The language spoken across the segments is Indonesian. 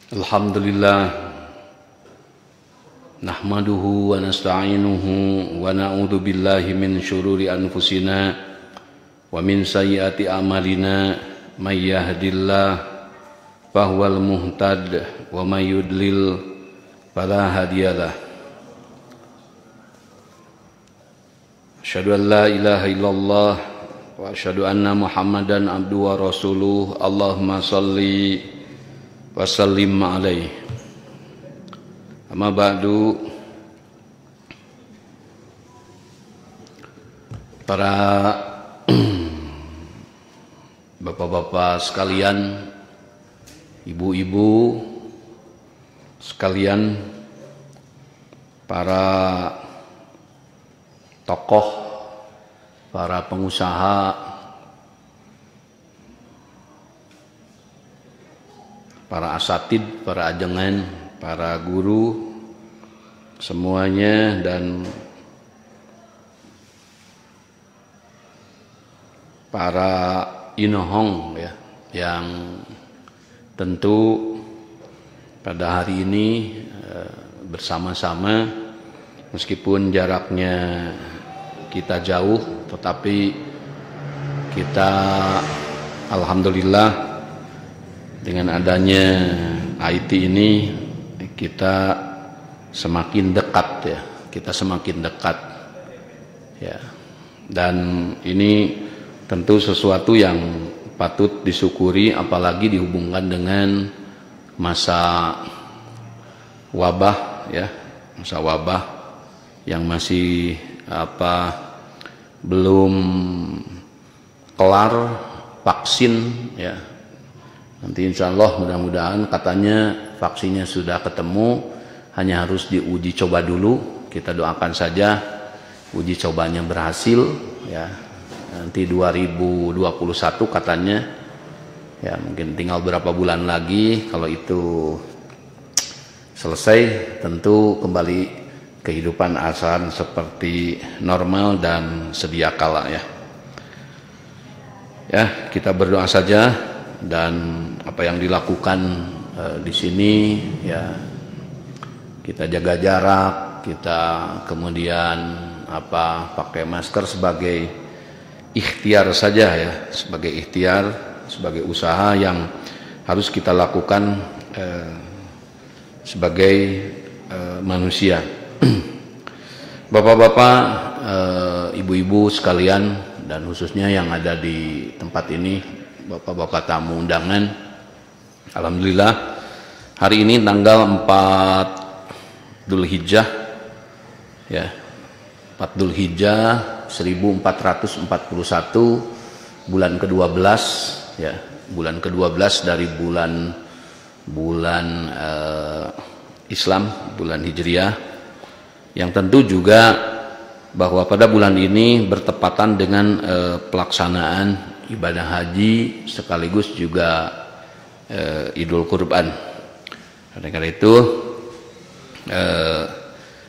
Alhamdulillah nahmaduhu wa nasta'inuhu wa na'udzu billahi min syururi anfusina wa min sayyiati a'malina may yahdihillahu fahuwal muhtad wa may yudlil fala hadiyalah. Asyhadu an la ilaha illallah wa asyhadu anna Muhammadan abduhu wa rasuluh. Allahumma shalli wa sallim alaihi. Amma ba'du, para bapak-bapak sekalian, ibu-ibu sekalian, para tokoh, para pengusaha, para asatid, para ajengan, para guru, semuanya, dan para inohong ya, yang tentu pada hari ini bersama-sama, meskipun jaraknya kita jauh, tetapi kita alhamdulillah dengan adanya IT ini kita semakin dekat ya, kita semakin dekat ya, dan ini tentu sesuatu yang patut disyukuri, apalagi dihubungkan dengan masa wabah ya, masa wabah yang masih belum kelar vaksin ya. Nanti insya Allah mudah-mudahan katanya vaksinnya sudah ketemu, hanya harus diuji coba dulu. Kita doakan saja uji cobanya berhasil ya. Nanti 2021 katanya ya, mungkin tinggal berapa bulan lagi. Kalau itu selesai, tentu kembali kehidupan asalnya seperti normal dan sedia kala ya. Ya, kita berdoa saja. Dan apa yang dilakukan di sini ya, kita jaga jarak, kita kemudian pakai masker sebagai ikhtiar saja ya, sebagai ikhtiar, sebagai usaha yang harus kita lakukan sebagai manusia. Bapak-bapak, ibu-ibu sekalian, dan khususnya yang ada di tempat ini, bapak-bapak tamu undangan, alhamdulillah hari ini tanggal 4 Dzulhijjah ya, 4 Dzulhijjah 1441, bulan ke-12 ya, bulan ke-12 dari bulan Islam, bulan Hijriah, yang tentu juga bahwa pada bulan ini bertepatan dengan pelaksanaan ibadah haji sekaligus juga Idul Kurban. Karena itu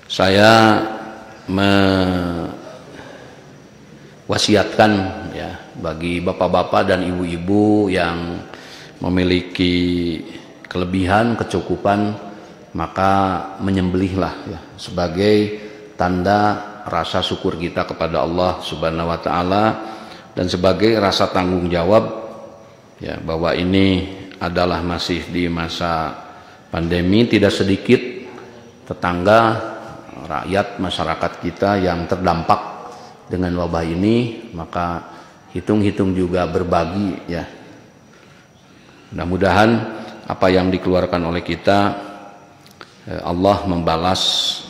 saya mewasiatkan ya, bagi bapak-bapak dan ibu-ibu yang memiliki kelebihan, kecukupan, maka menyembelihlah ya, sebagai tanda rasa syukur kita kepada Allah Subhanahu wa taala, dan sebagai rasa tanggung jawab ya, bahwa ini adalah masih di masa pandemi. Tidak sedikit tetangga, rakyat, masyarakat kita yang terdampak dengan wabah ini, maka hitung-hitung juga berbagi ya. Mudah-mudahan apa yang dikeluarkan oleh kita Allah membalas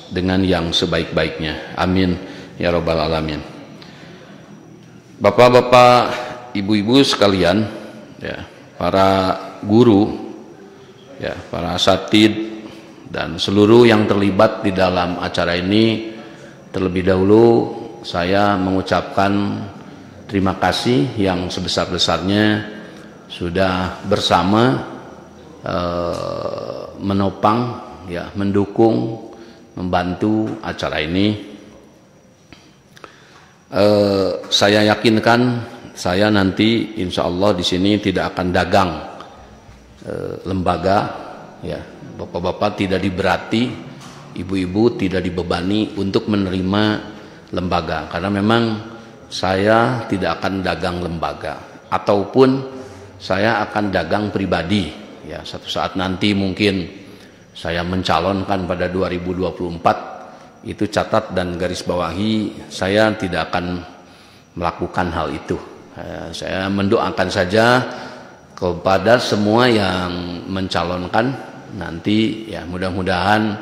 dengan yang sebaik-baiknya, amin ya rabbal alamin. Bapak-bapak, ibu-ibu sekalian ya, para guru ya, para asatid, dan seluruh yang terlibat di dalam acara ini, terlebih dahulu saya mengucapkan terima kasih yang sebesar-besarnya sudah bersama menopang ya, mendukung, membantu acara ini. Saya yakinkan saya nanti insya Allah di sini tidak akan dagang lembaga ya, bapak-bapak tidak diberati, ibu-ibu tidak dibebani untuk menerima lembaga, karena memang saya tidak akan dagang lembaga, ataupun saya akan dagang pribadi. Ya, satu saat nanti mungkin saya mencalonkan pada 2024, itu catat dan garis bawahi, saya tidak akan melakukan hal itu. Saya mendoakan saja kepada semua yang mencalonkan nanti, ya mudah-mudahan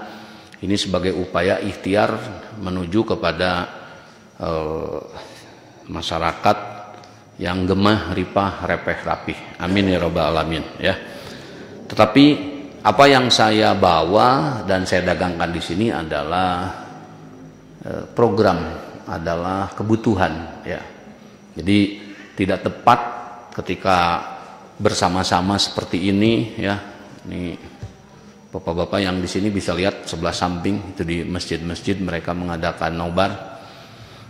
ini sebagai upaya ikhtiar menuju kepada masyarakat yang gemah, ripah, repeh, rapih. Amin ya rabbal alamin, ya. Tetapi apa yang saya bawa dan saya dagangkan di sini adalah program, adalah kebutuhan, ya. Jadi tidak tepat ketika bersama-sama seperti ini, ya. Ini bapak-bapak yang di sini bisa lihat sebelah samping itu di masjid-masjid mereka mengadakan nobar,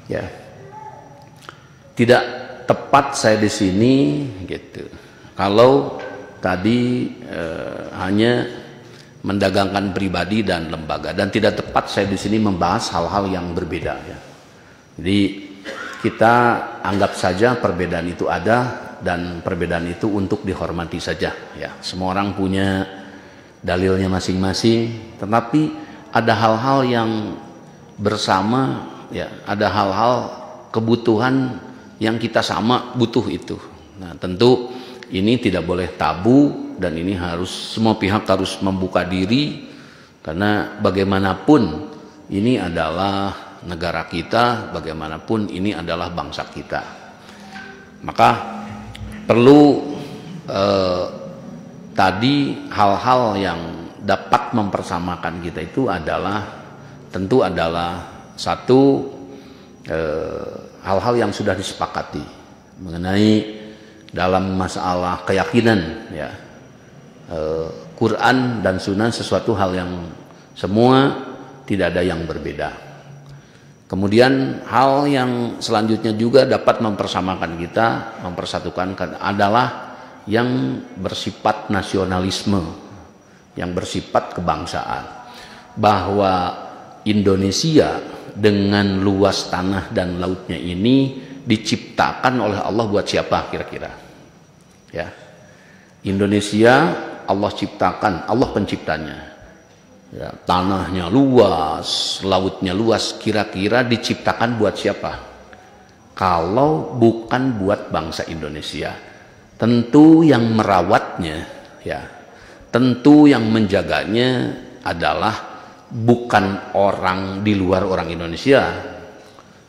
ya. Tidak tepat saya di sini, gitu. Kalau tadi hanya mendagangkan pribadi dan lembaga, dan tidak tepat saya di sini membahas hal-hal yang berbeda, ya. Jadi kita anggap saja perbedaan itu ada, dan perbedaan itu untuk dihormati saja, ya. Semua orang punya dalilnya masing-masing, tetapi ada hal-hal yang bersama, ya. Ada hal-hal kebutuhan yang kita sama butuh itu. Nah, tentu ini tidak boleh tabu, dan ini harus semua pihak harus membuka diri, karena bagaimanapun ini adalah negara kita, bagaimanapun ini adalah bangsa kita. Maka perlu tadi hal-hal yang dapat mempersamakan kita itu adalah tentu adalah satu, hal-hal yang sudah disepakati mengenai dalam masalah keyakinan, ya. Quran dan Sunnah sesuatu hal yang semua tidak ada yang berbeda. Kemudian hal yang selanjutnya juga dapat mempersamakan kita, mempersatukan adalah yang bersifat nasionalisme, yang bersifat kebangsaan. Bahwa Indonesia dengan luas tanah dan lautnya ini diciptakan oleh Allah buat siapa kira-kira? Ya. Indonesia Allah ciptakan, Allah penciptanya. Ya, tanahnya luas, lautnya luas, kira-kira diciptakan buat siapa? Kalau bukan buat bangsa Indonesia, tentu yang merawatnya, ya, tentu yang menjaganya adalah bukan orang di luar orang Indonesia,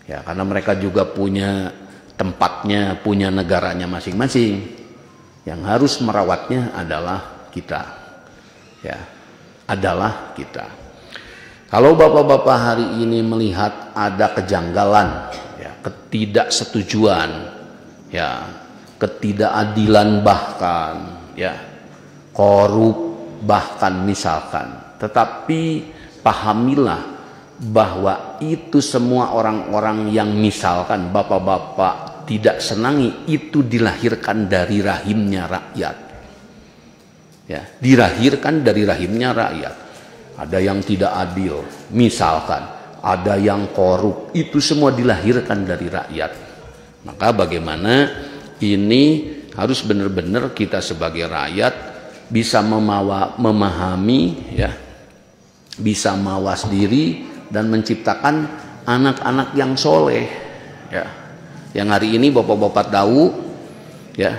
ya, karena mereka juga punya tempatnya, punya negaranya masing-masing. Yang harus merawatnya adalah kita, ya, adalah kita. Kalau bapak-bapak hari ini melihat ada kejanggalan, ya, ketidaksetujuan, ya, ketidakadilan bahkan, ya, korup bahkan misalkan, tetapi pahamilah bahwa itu semua orang-orang yang misalkan bapak-bapak tidak senangi itu dilahirkan dari rahimnya rakyat, ya, dilahirkan dari rahimnya rakyat. Ada yang tidak adil, misalkan ada yang korup, itu semua dilahirkan dari rakyat. Maka bagaimana ini harus benar-benar kita sebagai rakyat bisa memahami, ya, bisa mawas diri dan menciptakan anak-anak yang soleh, ya. Yang hari ini bapak-bapak tahu, ya,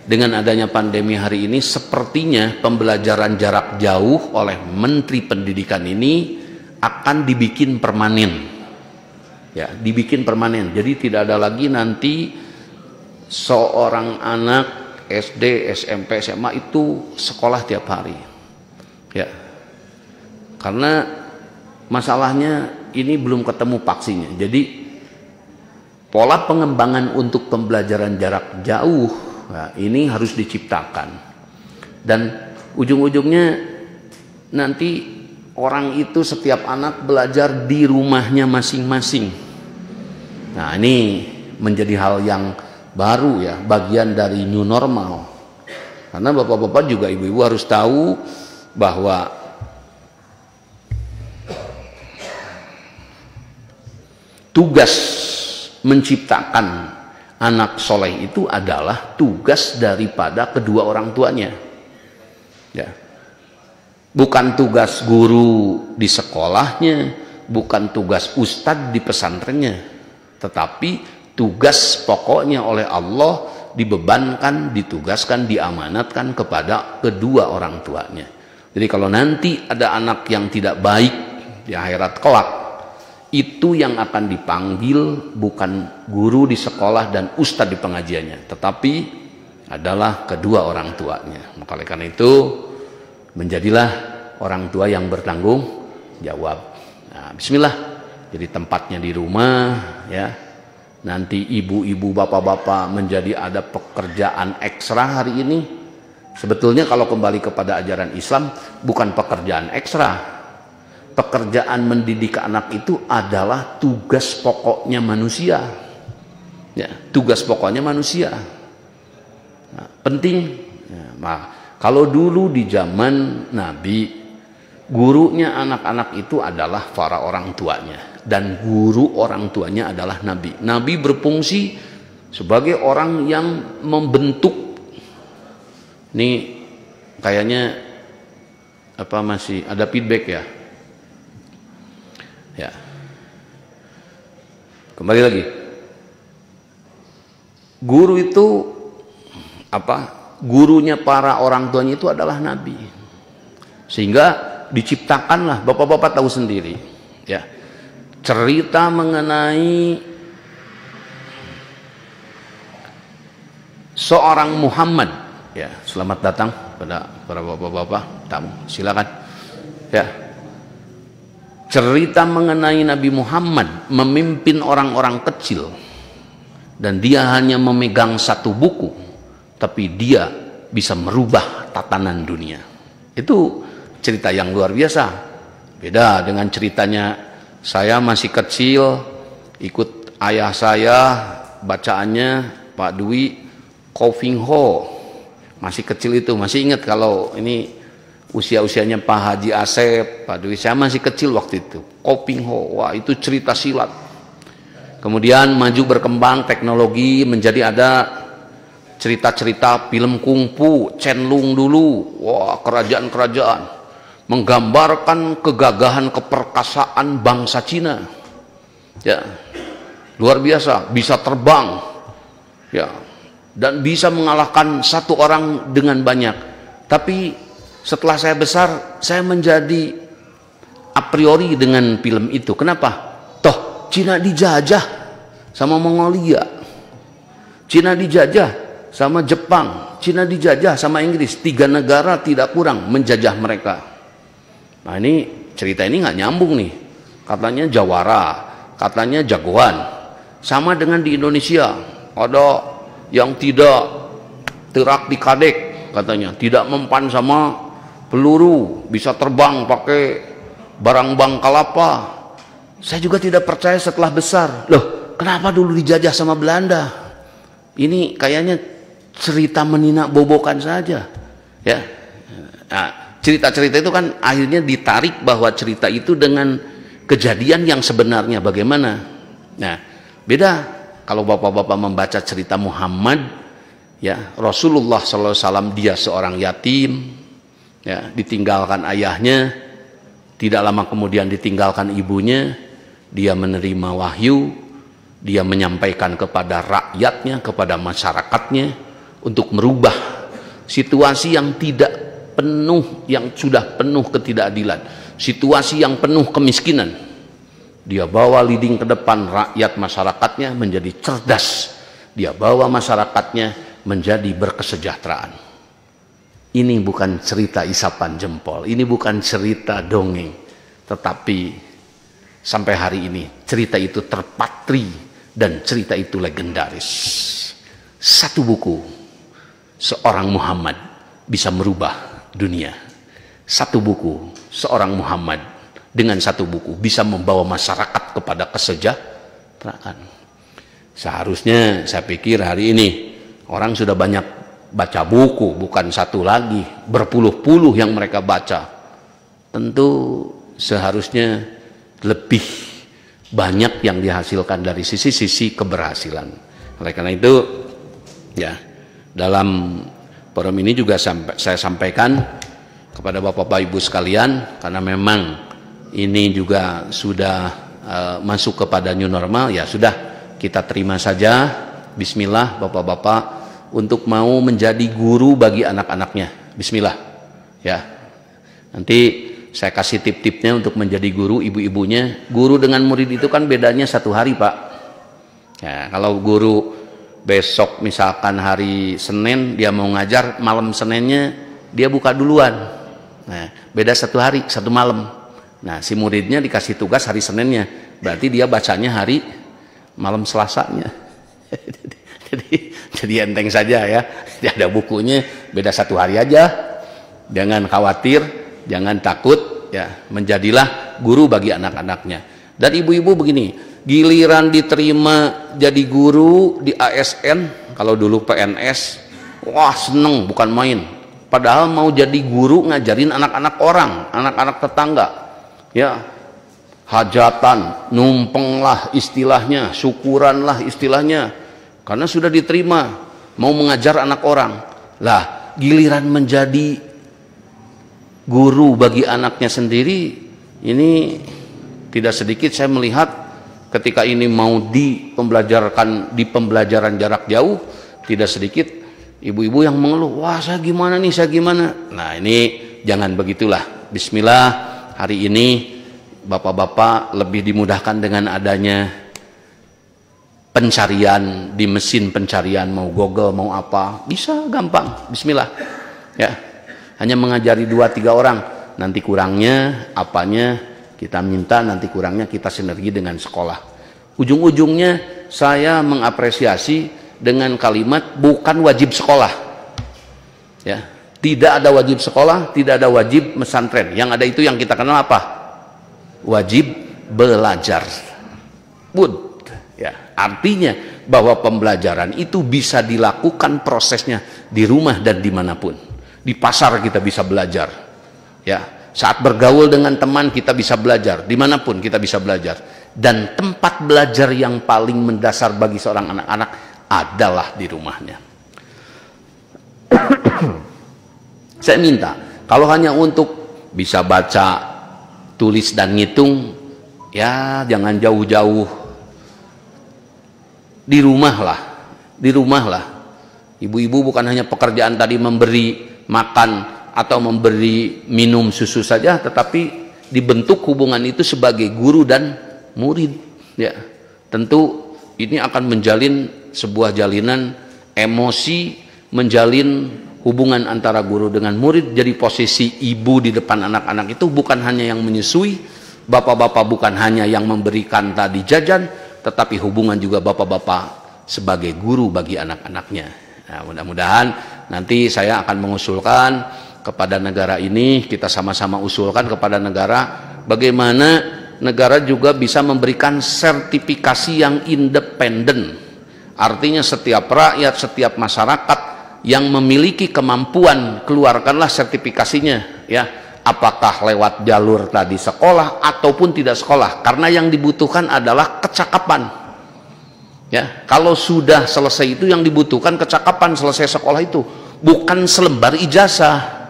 dengan adanya pandemi hari ini sepertinya pembelajaran jarak jauh oleh Menteri Pendidikan ini akan dibikin permanen, ya, dibikin permanen. Jadi tidak ada lagi nanti seorang anak SD, SMP, SMA itu sekolah tiap hari, ya, karena masalahnya ini belum ketemu vaksinnya. Jadi pola pengembangan untuk pembelajaran jarak jauh, nah, ini harus diciptakan, dan ujung-ujungnya nanti orang itu setiap anak belajar di rumahnya masing-masing. Nah, ini menjadi hal yang baru, ya, bagian dari new normal. Karena bapak-bapak juga ibu-ibu harus tahu bahwa tugas menciptakan anak soleh itu adalah tugas daripada kedua orang tuanya. Ya. Bukan tugas guru di sekolahnya, bukan tugas ustadz di pesantrennya, tetapi tugas pokoknya oleh Allah dibebankan, ditugaskan, diamanatkan kepada kedua orang tuanya. Jadi kalau nanti ada anak yang tidak baik di akhirat kelak, itu yang akan dipanggil bukan guru di sekolah dan ustadz di pengajiannya, tetapi adalah kedua orang tuanya. Maka oleh karena itu menjadilah orang tua yang bertanggung jawab. Nah, bismillah. Jadi tempatnya di rumah, ya. Nanti ibu-ibu, bapak-bapak menjadi ada pekerjaan ekstra hari ini. Sebetulnya kalau kembali kepada ajaran Islam, bukan pekerjaan ekstra. Pekerjaan mendidik anak itu adalah tugas pokoknya manusia. Ya, tugas pokoknya manusia. Nah, penting. Ya, kalau dulu di zaman Nabi, gurunya anak-anak itu adalah para orang tuanya. Dan guru orang tuanya adalah Nabi. Nabi berfungsi sebagai orang yang membentuk. Ini kayaknya apa masih ada feedback ya? Ya. Kembali lagi. Guru itu apa? Gurunya para orang tuanya itu adalah Nabi. Sehingga diciptakanlah, bapak-bapak tahu sendiri, ya. Cerita mengenai seorang Muhammad, ya. Selamat datang pada para bapak-bapak tamu, silakan, ya. Cerita mengenai Nabi Muhammad memimpin orang-orang kecil dan dia hanya memegang satu buku, tapi dia bisa merubah tatanan dunia. Itu cerita yang luar biasa. Beda dengan ceritanya saya masih kecil, ikut ayah saya, bacaannya Pak Dwi Kofing Ho. Masih kecil itu, masih ingat kalau ini usia-usianya Pak Haji Asep, Pak Dwi. Saya masih kecil waktu itu. Kofing Ho, wah itu cerita silat. Kemudian maju berkembang teknologi menjadi ada cerita-cerita film kungfu, Chen Lung dulu. Wah, kerajaan-kerajaan. Menggambarkan kegagahan keperkasaan bangsa Cina, ya, luar biasa, bisa terbang, ya, dan bisa mengalahkan satu orang dengan banyak. Tapi setelah saya besar, saya menjadi a priori dengan film itu. Kenapa? Toh Cina dijajah sama Mongolia, Cina dijajah sama Jepang, Cina dijajah sama Inggris. 3 negara tidak kurang menjajah mereka. Nah ini cerita ini nggak nyambung nih. Katanya jawara, katanya jagoan. Sama dengan di Indonesia, ada yang tidak terak di kadek, katanya tidak mempan sama peluru, bisa terbang pakai barang bang kalapa. Saya juga tidak percaya setelah besar. Loh, kenapa dulu dijajah sama Belanda? Ini kayaknya cerita meninak bobokan saja, ya. Nah, cerita-cerita itu kan akhirnya ditarik bahwa cerita itu dengan kejadian yang sebenarnya bagaimana. Nah, beda kalau bapak-bapak membaca cerita Muhammad, ya, Rasulullah SAW dia seorang yatim, ya, ditinggalkan ayahnya, tidak lama kemudian ditinggalkan ibunya, dia menerima wahyu, dia menyampaikan kepada rakyatnya, kepada masyarakatnya untuk merubah situasi yang tidak penuh, yang sudah penuh ketidakadilan, situasi yang penuh kemiskinan. Dia bawa leading ke depan rakyat masyarakatnya menjadi cerdas. Dia bawa masyarakatnya menjadi berkesejahteraan. Ini bukan cerita isapan jempol, ini bukan cerita dongeng, tetapi sampai hari ini cerita itu terpatri dan cerita itu legendaris. Satu buku, seorang Muhammad bisa merubah dunia. Satu buku, seorang Muhammad dengan satu buku bisa membawa masyarakat kepada kesejahteraan. Seharusnya saya pikir hari ini orang sudah banyak baca buku, bukan satu lagi, berpuluh-puluh yang mereka baca. Tentu seharusnya lebih banyak yang dihasilkan dari sisi-sisi keberhasilan. Oleh karena itu, ya, dalam forum ini juga saya sampaikan kepada Bapak Ibu sekalian, karena memang ini juga sudah masuk kepada new normal, ya sudah kita terima saja. Bismillah Bapak-bapak untuk mau menjadi guru bagi anak-anaknya. Bismillah, ya. Nanti saya kasih tip-tipnya untuk menjadi guru ibu-ibunya. Guru dengan murid itu kan bedanya 1 hari, Pak. Ya, kalau guru besok misalkan hari Senin dia mau ngajar, malam Seninnya dia buka duluan. Nah, beda 1 hari, 1 malam. Nah, si muridnya dikasih tugas hari Seninnya, berarti dia bacanya hari malam Selasanya. jadi enteng saja ya. Ada bukunya, beda 1 hari aja. Jangan khawatir, jangan takut, ya. Menjadilah guru bagi anak-anaknya. Dan ibu-ibu begini, giliran diterima jadi guru di ASN, kalau dulu PNS, wah seneng bukan main. Padahal mau jadi guru ngajarin anak-anak orang, anak-anak tetangga, ya, hajatan, numpeng lah istilahnya, syukuran lah istilahnya, karena sudah diterima mau mengajar anak orang. Lah, giliran menjadi guru bagi anaknya sendiri, ini tidak sedikit saya melihat ketika ini mau di pembelajaran jarak jauh, tidak sedikit ibu-ibu yang mengeluh, wah saya gimana nih, saya gimana. Nah, ini jangan begitulah. Bismillah, hari ini bapak-bapak lebih dimudahkan dengan adanya pencarian di mesin pencarian, mau Google mau apa, bisa gampang. Bismillah, ya. Hanya mengajari 2-3 orang, nanti kurangnya apanya kita minta, nanti kurangnya kita sinergi dengan sekolah. Ujung-ujungnya saya mengapresiasi dengan kalimat bukan wajib sekolah, ya. Tidak ada wajib sekolah, tidak ada wajib pesantren. Yang ada itu yang kita kenal apa? Wajib belajar. Bud, ya. Artinya bahwa pembelajaran itu bisa dilakukan prosesnya di rumah dan dimanapun. Di pasar kita bisa belajar, ya. Saat bergaul dengan teman kita bisa belajar, dimanapun kita bisa belajar. Dan tempat belajar yang paling mendasar bagi seorang anak-anak adalah di rumahnya. Saya minta, kalau hanya untuk bisa baca, tulis dan ngitung, ya jangan jauh-jauh. Di rumah lah, di rumah lah. Ibu-ibu bukan hanya pekerjaan tadi memberi makan atau memberi minum susu saja, tetapi dibentuk hubungan itu sebagai guru dan murid, ya. Tentu ini akan menjalin sebuah jalinan emosi, menjalin hubungan antara guru dengan murid. Jadi posisi ibu di depan anak-anak itu bukan hanya yang menyusui, bapak-bapak bukan hanya yang memberikan tadi jajan, tetapi hubungan juga bapak-bapak sebagai guru bagi anak-anaknya. Nah, mudah-mudahan nanti saya akan mengusulkan kepada negara ini, kita sama-sama usulkan kepada negara, bagaimana negara juga bisa memberikan sertifikasi yang independen. Artinya setiap rakyat, setiap masyarakat yang memiliki kemampuan, keluarkanlah sertifikasinya, ya. Apakah lewat jalur tadi sekolah ataupun tidak sekolah, karena yang dibutuhkan adalah kecakapan. Ya, kalau sudah selesai itu yang dibutuhkan kecakapan, selesai sekolah itu, bukan selembar ijazah.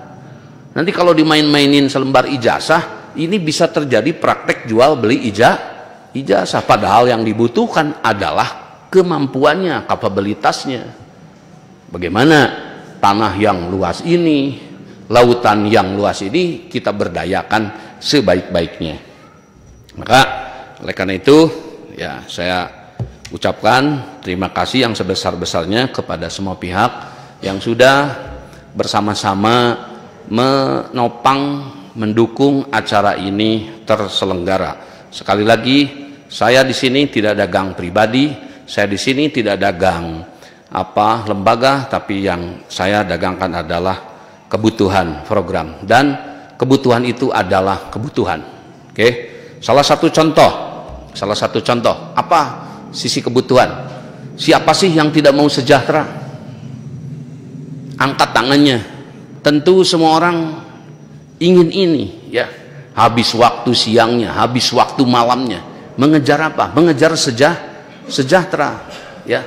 Nanti kalau dimain-mainin selembar ijazah, ini bisa terjadi praktek jual beli ijazah. Padahal yang dibutuhkan adalah kemampuannya, kapabilitasnya. Bagaimana tanah yang luas ini, lautan yang luas ini kita berdayakan sebaik-baiknya. Maka oleh karena itu, ya saya ucapkan terima kasih yang sebesar-besarnya kepada semua pihak yang sudah bersama-sama menopang, mendukung acara ini terselenggara. Sekali lagi, saya di sini tidak dagang pribadi, saya di sini tidak dagang lembaga, tapi yang saya dagangkan adalah kebutuhan program, dan kebutuhan itu adalah kebutuhan. Oke, salah satu contoh apa sisi kebutuhan? Siapa sih yang tidak mau sejahtera? angkat tangannya. Tentu semua orang ingin ini, ya. Habis waktu siangnya, habis waktu malamnya, mengejar apa? Mengejar sejahtera, ya.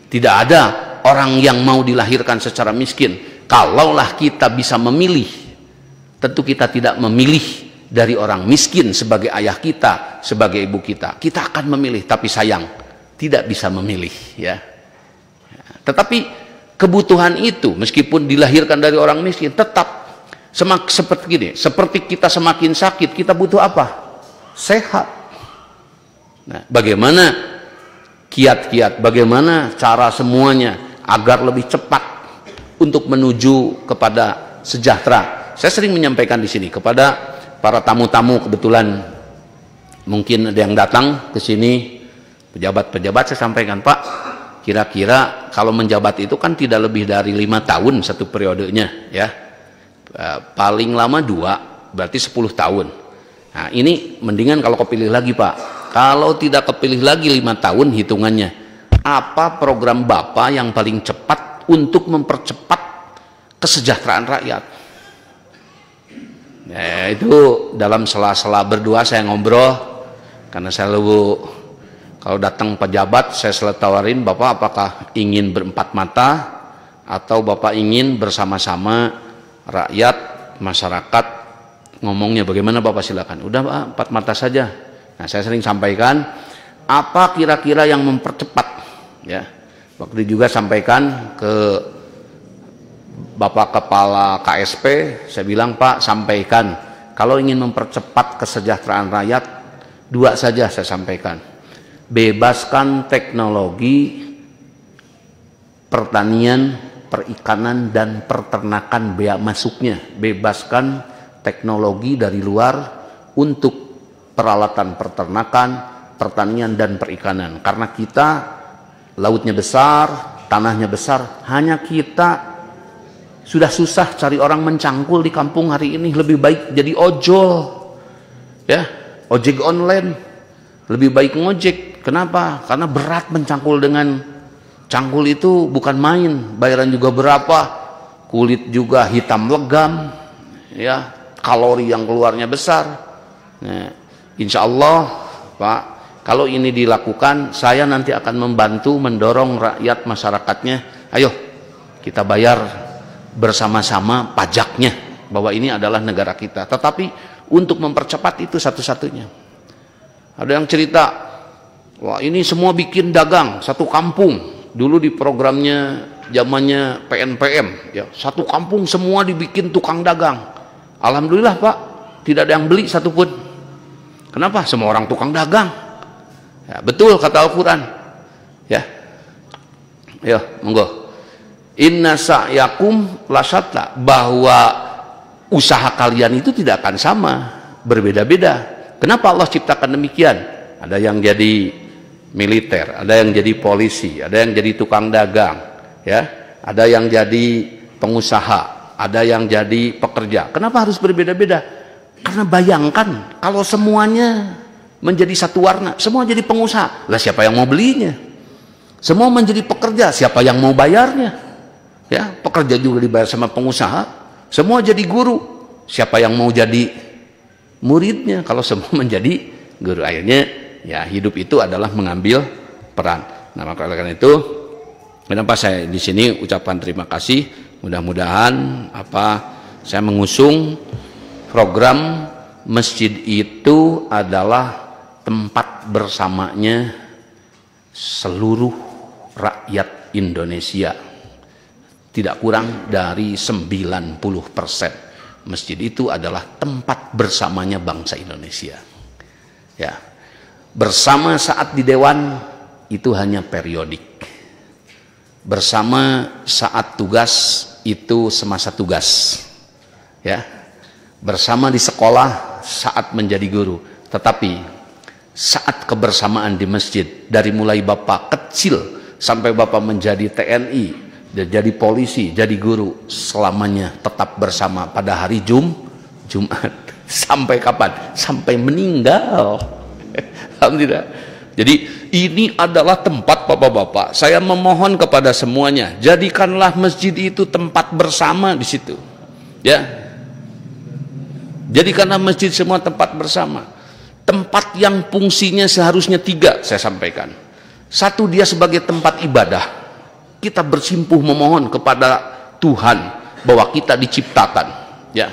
Tidak ada orang yang mau dilahirkan secara miskin. Kalaulah kita bisa memilih, tentu kita tidak memilih dari orang miskin sebagai ayah kita, sebagai ibu kita. Kita akan memilih, tapi sayang tidak bisa memilih, ya. Tetapi kebutuhan itu meskipun dilahirkan dari orang miskin tetap seperti gini, seperti kita semakin sakit kita butuh apa? Sehat. Nah, bagaimana kiat-kiat, bagaimana cara semuanya agar lebih cepat untuk menuju kepada sejahtera. Saya sering menyampaikan di sini kepada para tamu-tamu, kebetulan mungkin ada yang datang ke sini, pejabat-pejabat, saya sampaikan, Pak, kira-kira kalau menjabat itu kan tidak lebih dari 5 tahun satu periodenya, ya. Paling lama 2, berarti 10 tahun. Nah, ini mendingan kalau kepilih lagi, Pak. Kalau tidak kepilih lagi 5 tahun hitungannya, apa program Bapak yang paling cepat untuk mempercepat kesejahteraan rakyat? Nah, itu dalam sela-sela berdua saya ngobrol, karena saya selalu kalau datang pejabat saya selalu tawarin, Bapak apakah ingin berempat mata atau Bapak ingin bersama-sama rakyat, masyarakat, ngomongnya bagaimana Bapak, silakan. Udah Pak, 4 mata saja. Nah, saya sering sampaikan apa kira-kira yang mempercepat, ya. Waktu juga sampaikan ke Bapak Kepala KSP, saya bilang, Pak, sampaikan kalau ingin mempercepat kesejahteraan rakyat 2 saja saya sampaikan. Bebaskan teknologi pertanian, perikanan dan peternakan bea masuknya. Bebaskan teknologi dari luar untuk peralatan peternakan, pertanian dan perikanan. Karena kita lautnya besar, tanahnya besar, hanya kita sudah susah cari orang mencangkul di kampung hari ini. Lebih baik jadi ojol, ya, ojek online. Lebih baik ngojek. Kenapa? Karena berat mencangkul dengan cangkul itu bukan main, bayaran juga berapa, kulit juga hitam legam, ya, kalori yang keluarnya besar. Nah, insya Allah, Pak, kalau ini dilakukan, saya nanti akan membantu mendorong rakyat masyarakatnya. Ayo kita bayar bersama-sama pajaknya, bahwa ini adalah negara kita. Tetapi untuk mempercepat itu satu-satunya. Ada yang cerita, wah ini semua bikin dagang satu kampung. Dulu di programnya zamannya PNPM, ya, satu kampung semua dibikin tukang dagang. Alhamdulillah Pak, tidak ada yang beli satupun. Kenapa? Semua orang tukang dagang. Ya, betul kata Al-Quran. Ya, ya, monggo. Inna sa'yakum lasatta, bahwa usaha kalian itu tidak akan sama, berbeda-beda. Kenapa Allah ciptakan demikian? Ada yang jadi militer, ada yang jadi polisi, ada yang jadi tukang dagang, ya, ada yang jadi pengusaha, ada yang jadi pekerja. Kenapa harus berbeda-beda? Karena bayangkan kalau semuanya menjadi satu warna, semua jadi pengusaha, lah siapa yang mau belinya? Semua menjadi pekerja, siapa yang mau bayarnya? Ya, pekerja juga dibayar sama pengusaha. Semua jadi guru, siapa yang mau jadi muridnya? Kalau semua menjadi guru, akhirnya ya hidup itu adalah mengambil peran. Nah, maka karena itu kenapa saya di sini ucapan terima kasih. Mudah-mudahan saya mengusung program masjid itu adalah tempat bersamanya seluruh rakyat Indonesia. Tidak kurang dari 90%. Masjid itu adalah tempat bersamanya bangsa Indonesia. Ya. Bersama saat di dewan itu hanya periodik. Bersama saat tugas itu semasa tugas. Ya. Bersama di sekolah saat menjadi guru. Tetapi saat kebersamaan di masjid, dari mulai Bapak kecil sampai Bapak menjadi TNI, jadi polisi, jadi guru, selamanya tetap bersama pada hari Jumat. Sampai kapan? Sampai meninggal. Alhamdulillah. Jadi ini adalah tempat Bapak-bapak, saya memohon kepada semuanya, jadikanlah masjid itu tempat bersama di situ. Ya. Jadikanlah masjid semua tempat bersama. Tempat yang fungsinya seharusnya 3 saya sampaikan. 1, dia sebagai tempat ibadah. Kita bersimpuh memohon kepada Tuhan bahwa kita diciptakan, ya.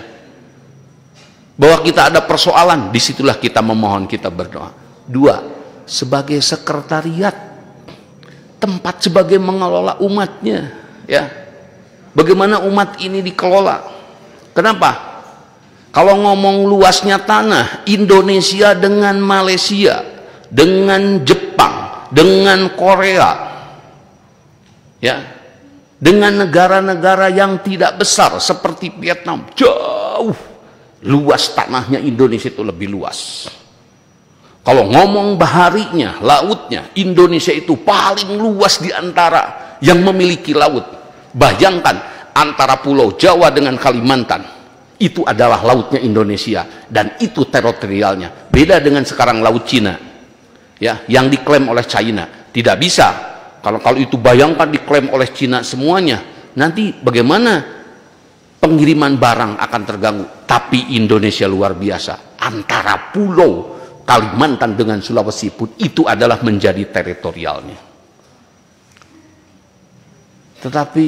Bahwa kita ada persoalan, disitulah kita memohon, kita berdoa. 2, sebagai sekretariat, tempat sebagai mengelola umatnya, ya. Bagaimana umat ini dikelola? Kenapa? Kalau ngomong luasnya tanah, Indonesia dengan Malaysia, dengan Jepang, dengan Korea, ya, dengan negara-negara yang tidak besar seperti Vietnam, jauh luas tanahnya Indonesia itu lebih luas. Kalau ngomong baharinya, lautnya, Indonesia itu paling luas di antara yang memiliki laut. Bayangkan antara Pulau Jawa dengan Kalimantan, itu adalah lautnya Indonesia dan itu teritorialnya. Beda dengan sekarang laut Cina, ya, yang diklaim oleh China. Tidak bisa. Kalau itu bayangkan diklaim oleh Cina semuanya, nanti bagaimana pengiriman barang akan terganggu. Tapi Indonesia luar biasa. Antara pulau Kalimantan dengan Sulawesi pun itu adalah menjadi teritorialnya. Tetapi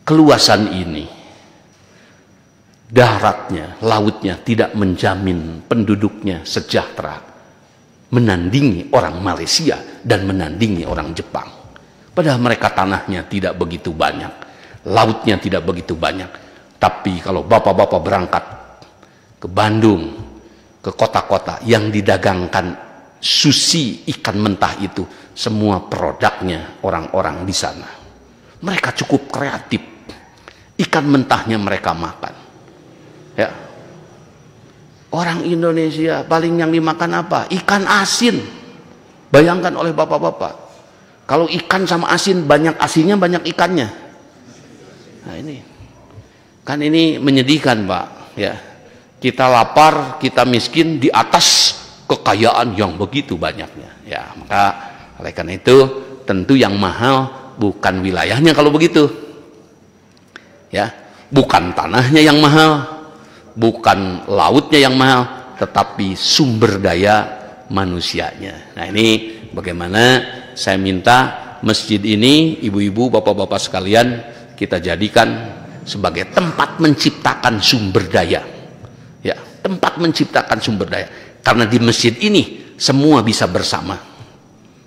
keluasan ini, daratnya, lautnya tidak menjamin penduduknya sejahtera, menandingi orang Malaysia dan menandingi orang Jepang. Padahal mereka tanahnya tidak begitu banyak, lautnya tidak begitu banyak. Tapi kalau bapak-bapak berangkat ke Bandung, ke kota-kota yang didagangkan sushi ikan mentah itu, semua produknya orang-orang di sana. Mereka cukup kreatif. Ikan mentahnya mereka makan. Ya. Orang Indonesia paling yang dimakan apa? Ikan asin. Bayangkan oleh bapak-bapak. Kalau ikan sama asin, banyak asinnya, banyak ikannya. Nah ini. Kan ini menyedihkan, Pak. Ya. Kita lapar, kita miskin di atas kekayaan yang begitu banyaknya. Ya, maka oleh karena itu tentu yang mahal bukan wilayahnya kalau begitu. Ya, bukan tanahnya yang mahal, bukan lautnya yang mahal, tetapi sumber daya manusianya. Nah ini bagaimana saya minta masjid ini, ibu-ibu, bapak-bapak sekalian, kita jadikan sebagai tempat menciptakan sumber daya. Ya, tempat menciptakan sumber daya. Karena di masjid ini semua bisa bersama.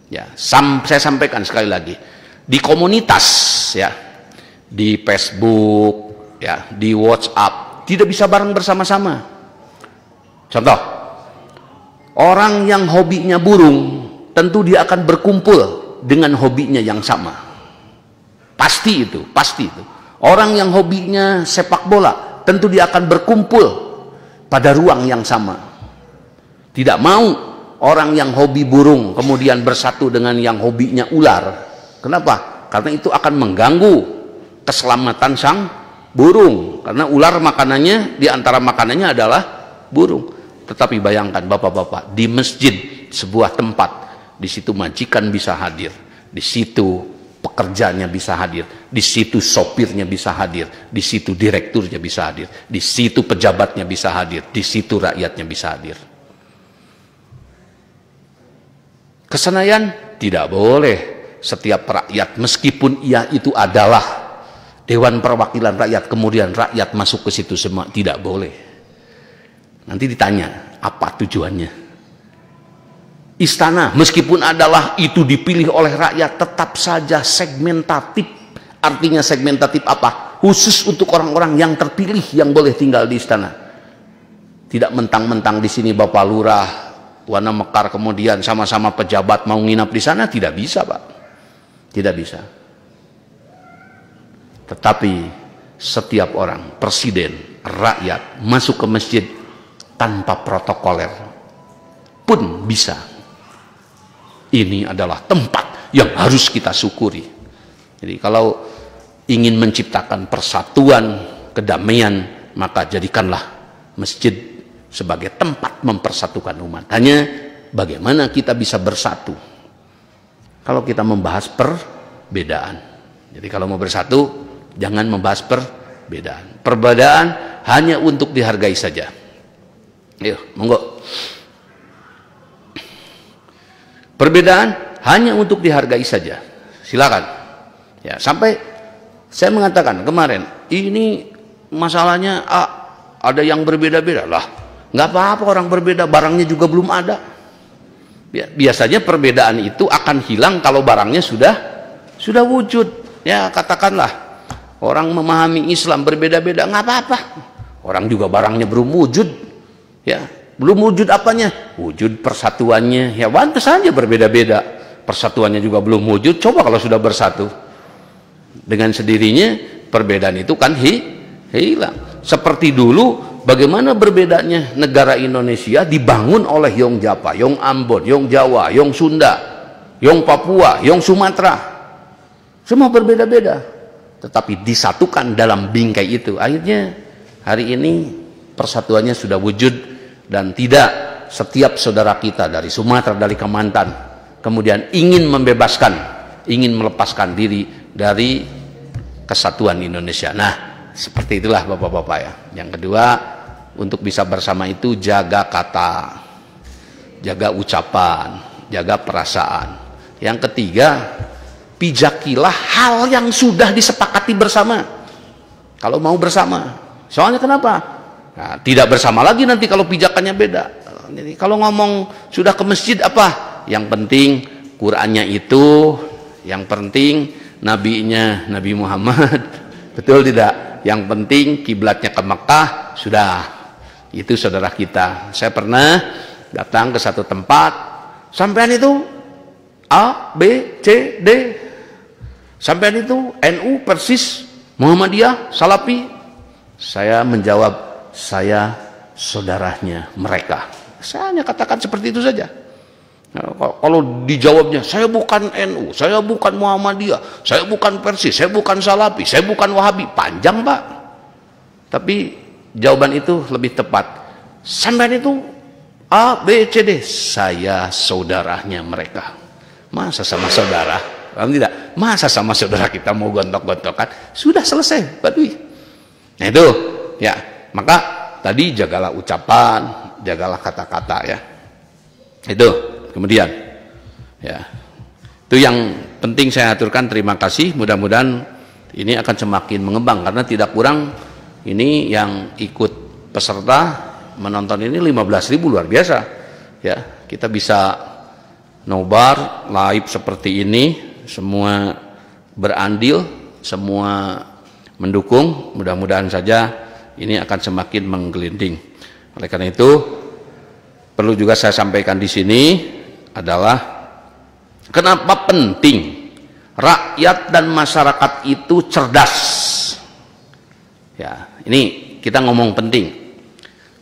Ya, saya sampaikan sekali lagi, di komunitas, ya, di Facebook, ya, di WhatsApp, tidak bisa bareng bersama-sama. Contoh, orang yang hobinya burung, tentu dia akan berkumpul dengan hobinya yang sama. Pasti itu, pasti itu. Orang yang hobinya sepak bola, tentu dia akan berkumpul pada ruang yang sama. Tidak mau orang yang hobi burung kemudian bersatu dengan yang hobinya ular. Kenapa? Karena itu akan mengganggu keselamatan sang burung. Karena ular makanannya, di antara makanannya adalah burung. Tetapi bayangkan bapak-bapak, di masjid sebuah tempat, di situ majikan bisa hadir, di situ pekerjanya bisa hadir, di situ sopirnya bisa hadir, di situ direkturnya bisa hadir, di situ pejabatnya bisa hadir, di situ rakyatnya bisa hadir. Kesenayan tidak boleh setiap rakyat, meskipun ia itu adalah Dewan Perwakilan Rakyat, kemudian rakyat masuk ke situ semua, tidak boleh. Nanti ditanya, apa tujuannya? Istana, meskipun adalah itu dipilih oleh rakyat, tetap saja segmentatif. Artinya segmentatif apa? Khusus untuk orang-orang yang terpilih yang boleh tinggal di istana. Tidak mentang-mentang di sini Bapak Lurah, Wana Mekar, kemudian sama-sama pejabat mau nginap di sana, tidak bisa, Pak. Tidak bisa. Tetapi setiap orang, presiden, rakyat, masuk ke masjid tanpa protokoler pun bisa. Ini adalah tempat yang harus kita syukuri. Jadi kalau ingin menciptakan persatuan, kedamaian, maka jadikanlah masjid sebagai tempat mempersatukan umat. Hanya bagaimana kita bisa bersatu. kalau kita membahas perbedaan. Jadi kalau mau bersatu, jangan membahas perbedaan. Perbedaan hanya untuk dihargai saja. Ayo, monggo. Perbedaan hanya untuk dihargai saja. Silakan. Ya, sampai saya mengatakan kemarin, ini masalahnya ada yang berbeda-beda lah. Nggak apa-apa orang berbeda, barangnya juga belum ada. Ya, biasanya perbedaan itu akan hilang kalau barangnya sudah wujud. Ya, katakanlah orang memahami Islam berbeda-beda, nggak apa-apa. Orang juga barangnya belum wujud. Ya, belum wujud apanya? Wujud persatuannya. Ya, pantas saja berbeda-beda. Persatuannya juga belum wujud. Coba kalau sudah bersatu, dengan sendirinya perbedaan itu kan hilang. Seperti dulu, bagaimana berbedanya negara Indonesia dibangun oleh Yong Japa, Yong Ambon, Yong Jawa, Yong Sunda, Yong Papua, Yong Sumatera. Semua berbeda-beda, tetapi disatukan dalam bingkai itu. Akhirnya hari ini persatuannya sudah wujud, dan tidak setiap saudara kita dari Sumatera, dari Kalimantan kemudian ingin membebaskan, ingin melepaskan diri dari kesatuan Indonesia. Nah, seperti itulah Bapak-bapak ya. Yang kedua, untuk bisa bersama itu jaga kata, jaga ucapan, jaga perasaan. Yang ketiga, pijakilah hal yang sudah disepakati bersama. Kalau mau bersama. Soalnya kenapa? Nah, tidak bersama lagi nanti kalau pijakannya beda. Jadi kalau ngomong sudah ke masjid apa? Yang penting Qurannya itu, yang penting nabinya Nabi Muhammad, betul tidak? Yang penting kiblatnya ke Mekah, sudah. Itu saudara kita. Saya pernah datang ke satu tempat, sampean itu A, B, C, D. Sampean itu NU, Persis, Muhammadiyah, Salafi. Saya menjawab, saya saudaranya mereka. Saya hanya katakan seperti itu saja. Nah, kalau dijawabnya, saya bukan NU, saya bukan Muhammadiyah, saya bukan Persis, saya bukan Salafi, saya bukan Wahabi, panjang Pak. Tapi jawaban itu lebih tepat. Sampai itu A, B, C, D, saya saudaranya mereka. Masa sama saudara? Kalau tidak, masa sama saudara kita mau gontok-gontokan? Sudah selesai, Pak Dwi. Nah itu, ya. Maka tadi jagalah ucapan, jagalah kata-kata ya. Itu. Kemudian ya, itu yang penting saya aturkan. Terima kasih, mudah-mudahan ini akan semakin mengembang, karena tidak kurang ini yang ikut peserta menonton ini 15.000, luar biasa ya. Kita bisa nobar live seperti ini, semua berandil, semua mendukung. Mudah-mudahan saja ini akan semakin menggelinding. Oleh karena itu perlu juga saya sampaikan di sini adalah kenapa penting rakyat dan masyarakat itu cerdas. Ya, ini kita ngomong penting.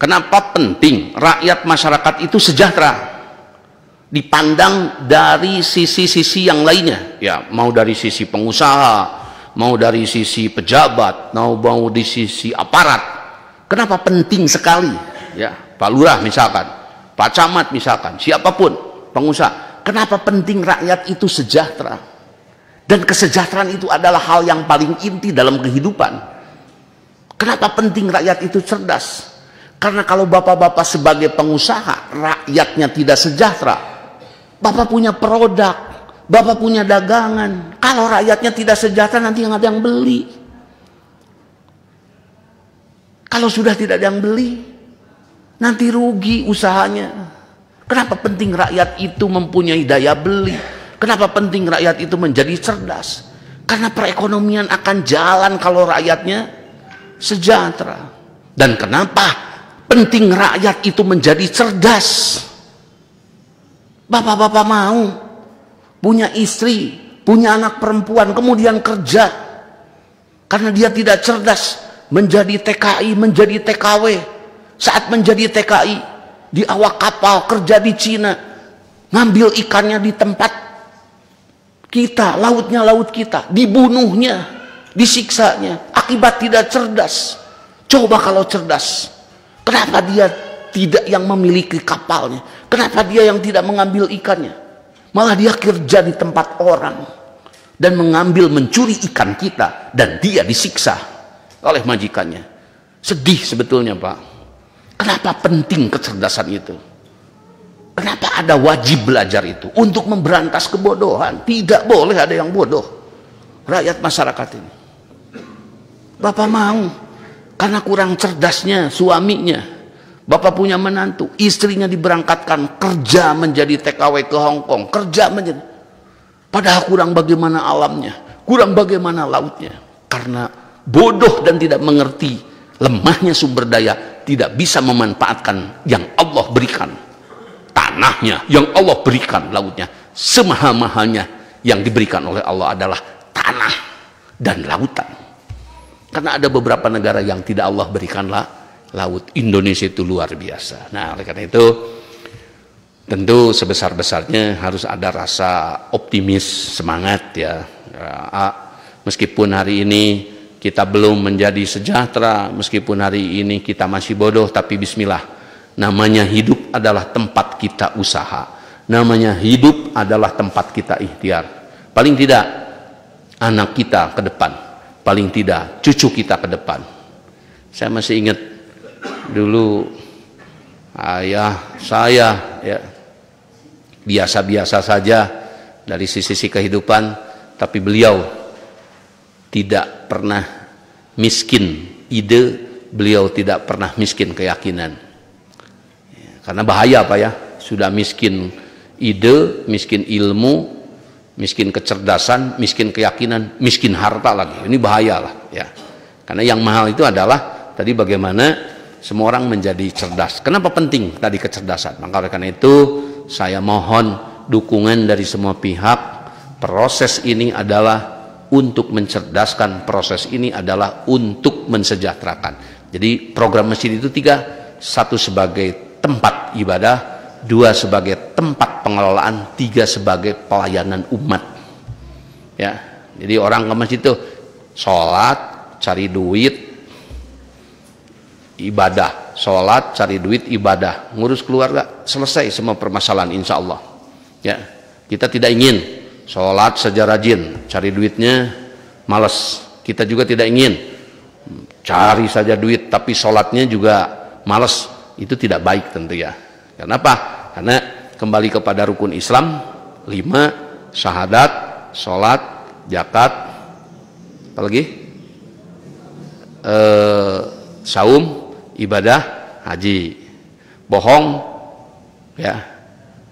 Kenapa penting rakyat masyarakat itu sejahtera? Dipandang dari sisi-sisi yang lainnya. Ya, mau dari sisi pengusaha, mau dari sisi pejabat, mau di sisi aparat. Kenapa penting sekali? Ya, Pak Lurah misalkan, Pak Camat misalkan, siapapun pengusaha. Kenapa penting rakyat itu sejahtera? Dan kesejahteraan itu adalah hal yang paling inti dalam kehidupan. Kenapa penting rakyat itu cerdas? Karena kalau bapak-bapak sebagai pengusaha, rakyatnya tidak sejahtera. Bapak punya produk, bapak punya dagangan. Kalau rakyatnya tidak sejahtera, nanti yang ada yang beli. Kalau sudah tidak ada yang beli, nanti rugi usahanya. Kenapa penting rakyat itu mempunyai daya beli? Kenapa penting rakyat itu menjadi cerdas? Karena perekonomian akan jalan kalau rakyatnya sejahtera. Dan kenapa penting rakyat itu menjadi cerdas? Bapak-bapak mau punya istri, punya anak perempuan, kemudian kerja. Karena dia tidak cerdas, menjadi TKI, menjadi TKW. Saat menjadi TKI, di awak kapal, kerja di Cina, ngambil ikannya di tempat kita, lautnya laut kita, dibunuhnya, disiksanya, akibat tidak cerdas. Coba kalau cerdas, kenapa dia tidak yang memiliki kapalnya? Kenapa dia yang tidak mengambil ikannya? Malah dia kerja di tempat orang dan mencuri ikan kita, dan dia disiksa oleh majikannya. Sedih sebetulnya, Pak. Kenapa penting kecerdasan itu? Kenapa ada wajib belajar itu? Untuk memberantas kebodohan. Tidak boleh ada yang bodoh rakyat masyarakat ini. Bapak mau karena kurang cerdasnya suaminya, bapak punya menantu, istrinya diberangkatkan kerja menjadi TKW ke Hong Kong, kerja menjadi, padahal kurang bagaimana alamnya, kurang bagaimana lautnya. Karena bodoh dan tidak mengerti lemahnya sumber daya, tidak bisa memanfaatkan yang Allah berikan. Tanahnya yang Allah berikan, lautnya semahal-mahalnya yang diberikan oleh Allah adalah tanah dan lautan. Karena ada beberapa negara yang tidak Allah berikanlah laut. Indonesia itu luar biasa. Nah, oleh karena itu tentu sebesar-besarnya harus ada rasa optimis, semangat ya. Meskipun hari ini kita belum menjadi sejahtera, meskipun hari ini kita masih bodoh, tapi bismillah. Namanya hidup adalah tempat kita usaha. Namanya hidup adalah tempat kita ikhtiar. Paling tidak anak kita ke depan, paling tidak cucu kita ke depan. Saya masih ingat dulu ayah saya ya, biasa-biasa saja dari sisi kehidupan, tapi beliau tidak pernah miskin ide, beliau tidak pernah miskin keyakinan. Karena bahaya, Pak ya, sudah miskin ide, miskin ilmu, miskin kecerdasan, miskin keyakinan, miskin harta lagi. Ini bahaya lah ya. Karena yang mahal itu adalah tadi bagaimana semua orang menjadi cerdas. Kenapa penting tadi kecerdasan? Maka oleh karena itu saya mohon dukungan dari semua pihak. Proses ini adalah untuk mencerdaskan, proses ini adalah untuk mensejahterakan. Jadi program masjid itu 3, 1 sebagai tempat ibadah, 2 sebagai tempat pengelolaan, 3 sebagai pelayanan umat ya. Jadi orang ke masjid itu sholat, cari duit, ibadah, sholat, cari duit, ibadah, ngurus keluarga, selesai semua permasalahan insya Allah ya. Kita tidak ingin sholat saja rajin, cari duitnya malas. Kita juga tidak ingin cari saja duit tapi sholatnya juga malas. Itu tidak baik tentu ya. Kenapa? Karena kembali kepada rukun Islam 5, syahadat, sholat, zakat, apalagi saum, ibadah, haji. Bohong ya,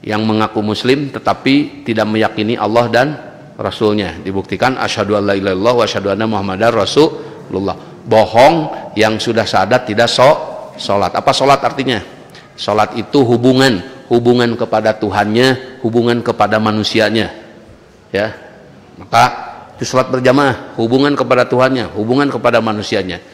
yang mengaku muslim tetapi tidak meyakini Allah dan Rasulnya, dibuktikan asyhadu an la ilaha illallah wa asyhadu anna muhammadar rasulullah. Bohong yang sudah syahadat tidak sholat. Apa sholat artinya? Sholat itu hubungan kepada Tuhannya, hubungan kepada manusianya ya. Maka itu sholat berjamaah, hubungan kepada Tuhannya, hubungan kepada manusianya.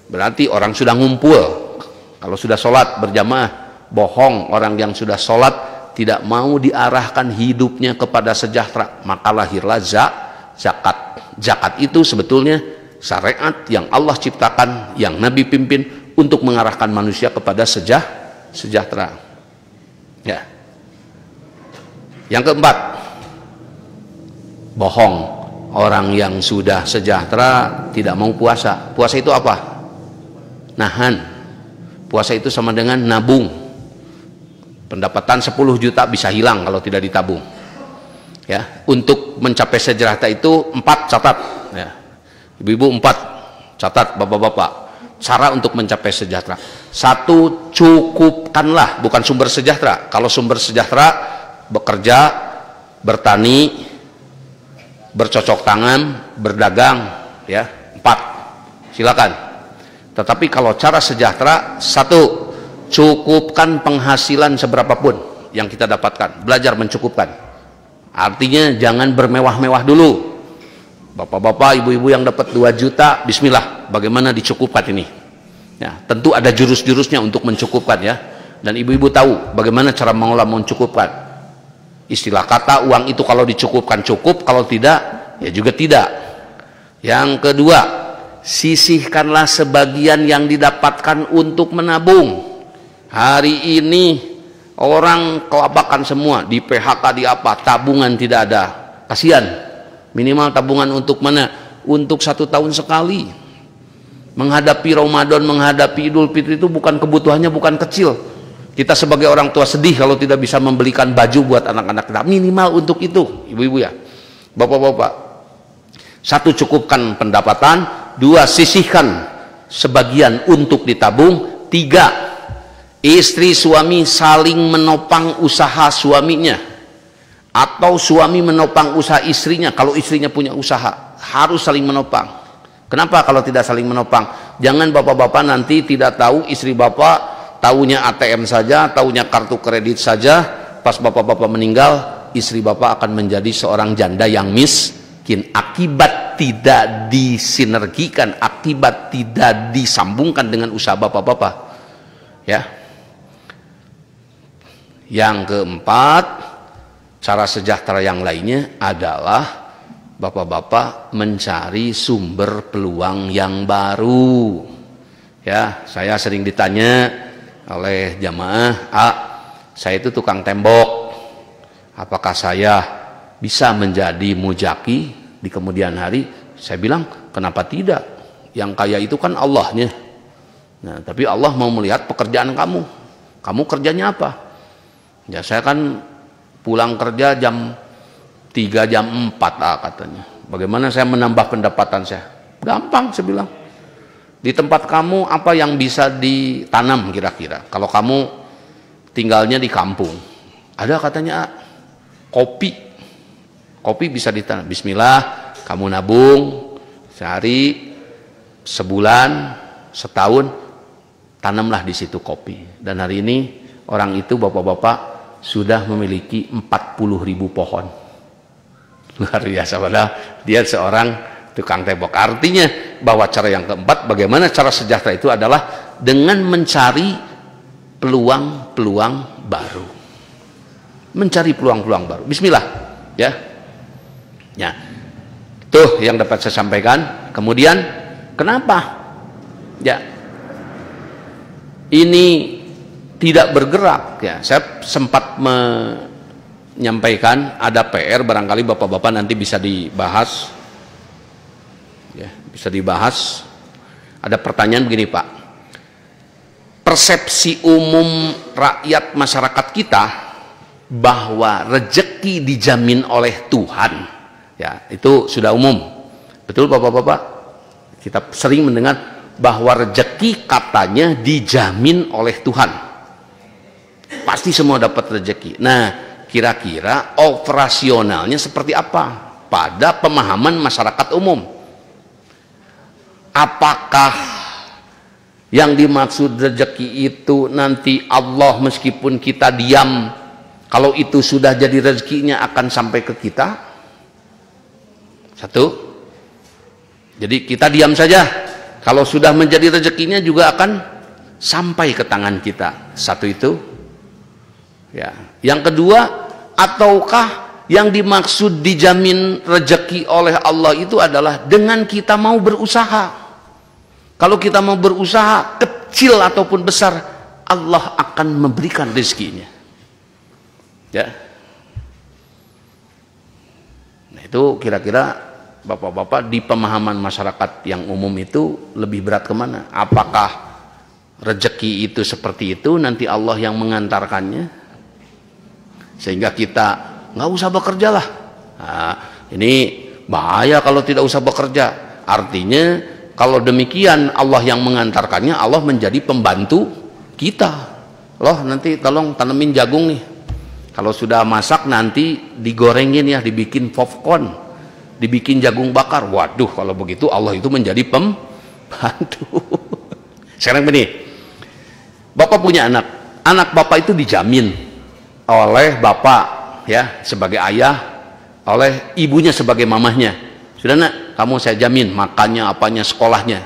Berarti orang sudah ngumpul kalau sudah sholat berjamaah. Bohong orang yang sudah sholat tidak mau diarahkan hidupnya kepada sejahtera, maka lahirlah zakat. Zakat itu sebetulnya syariat yang Allah ciptakan, yang Nabi pimpin untuk mengarahkan manusia kepada sejahtera ya. Yang keempat, bohong orang yang sudah sejahtera tidak mau puasa. Puasa itu apa? Nahan. Puasa itu sama dengan nabung. Pendapatan 10 juta bisa hilang kalau tidak ditabung ya. Untuk mencapai sejahtera itu 4 catat ya. Ibu-ibu 4 catat, bapak-bapak. Cara untuk mencapai sejahtera. 1, cukupkanlah, bukan sumber sejahtera. Kalau sumber sejahtera bekerja, bertani, bercocok tangan, berdagang ya. 4, silakan. Tetapi kalau cara sejahtera, 1, cukupkan penghasilan seberapapun yang kita dapatkan. Belajar mencukupkan. Artinya jangan bermewah-mewah dulu. Bapak-bapak, ibu-ibu yang dapat 2 juta, bismillah, bagaimana dicukupkan ini? Ya, tentu ada jurus-jurusnya untuk mencukupkan ya. Dan ibu-ibu tahu bagaimana cara mengolah mencukupkan. Istilah kata uang itu kalau dicukupkan cukup, kalau tidak ya juga tidak. Yang kedua, sisihkanlah sebagian yang didapatkan untuk menabung. Hari ini Orang kelabakan semua, di PHK, di apa, tabungan tidak ada. Kasihan. Minimal tabungan untuk mana? Untuk 1 tahun sekali. Menghadapi Ramadan, menghadapi Idul Fitri itu bukan kebutuhannya, bukan kecil. Kita sebagai orang tua sedih kalau tidak bisa membelikan baju buat anak-anak kita. Minimal untuk itu, ibu-ibu ya. Bapak-bapak, 1, cukupkan pendapatan. 2, sisihkan sebagian untuk ditabung. 3, istri suami saling menopang usaha suaminya, atau suami menopang usaha istrinya. Kalau istrinya punya usaha, harus saling menopang. Kenapa kalau tidak saling menopang? Jangan bapak-bapak nanti tidak tahu, istri bapak taunya ATM saja, taunya kartu kredit saja. Pas bapak-bapak meninggal, istri bapak akan menjadi seorang janda yang miskin. Akibat tidak disinergikan, akibat tidak disambungkan dengan usaha bapak-bapak. Ya. Yang keempat, cara sejahtera yang lainnya adalah bapak-bapak mencari sumber peluang yang baru. Ya, saya sering ditanya oleh jamaah, saya itu tukang tembok, apakah saya bisa menjadi mujaki di kemudian hari? Saya bilang, kenapa tidak? Yang kaya itu kan Allahnya. Nah, tapi Allah mau melihat pekerjaan kamu. Kamu kerjanya apa? Ya, saya kan pulang kerja jam 3, jam 4 katanya. Bagaimana saya menambah pendapatan saya? Gampang, saya bilang. Di tempat kamu apa yang bisa ditanam kira-kira? Kalau kamu tinggalnya di kampung, ada katanya kopi. Kopi bisa ditanam. Bismillah, kamu nabung sehari, sebulan, setahun, tanamlah di situ kopi. Dan hari ini orang itu bapak-bapak sudah memiliki 40.000 pohon. Luar biasa, padahal dia seorang tukang tembok. Artinya bahwa cara yang keempat, bagaimana cara sejahtera itu adalah dengan mencari peluang-peluang baru. Mencari peluang-peluang baru. Bismillah, ya. Ya. Tuh yang dapat saya sampaikan. Kemudian kenapa? Ya. Ini tidak bergerak, ya. Saya sempat menyampaikan ada PR, barangkali bapak-bapak nanti bisa dibahas, ya, bisa dibahas. Ada pertanyaan begini, Pak. Persepsi umum rakyat masyarakat kita bahwa rezeki dijamin oleh Tuhan, ya, itu sudah umum. Betul bapak-bapak? Kita sering mendengar bahwa rezeki katanya dijamin oleh Tuhan. Pasti semua dapat rezeki. Nah, kira-kira operasionalnya seperti apa pada pemahaman masyarakat umum? Apakah yang dimaksud rezeki itu nanti Allah meskipun kita diam, kalau itu sudah jadi rezekinya akan sampai ke kita? Satu. Jadi kita diam saja. Kalau sudah menjadi rezekinya juga akan sampai ke tangan kita. Satu itu. Ya. Yang kedua, ataukah yang dimaksud dijamin rezeki oleh Allah itu adalah dengan kita mau berusaha? Kalau kita mau berusaha, kecil ataupun besar, Allah akan memberikan rezekinya. Ya. Nah, itu kira-kira bapak-bapak di pemahaman masyarakat yang umum itu lebih berat kemana? Apakah rezeki itu seperti itu, nanti Allah yang mengantarkannya? Sehingga kita nggak usah bekerja lah. Nah, ini bahaya kalau tidak usah bekerja. Artinya kalau demikian Allah yang mengantarkannya, Allah menjadi pembantu kita. Loh, nanti tolong tanemin jagung nih. Kalau sudah masak nanti digorengin ya, dibikin popcorn, dibikin jagung bakar. Waduh, kalau begitu Allah itu menjadi pembantu. Sekarang begini, bapak punya anak, anak bapak itu dijamin oleh bapak, ya, sebagai ayah, oleh ibunya sebagai mamahnya. Sudah nak, kamu saya jamin makannya, apanya, sekolahnya.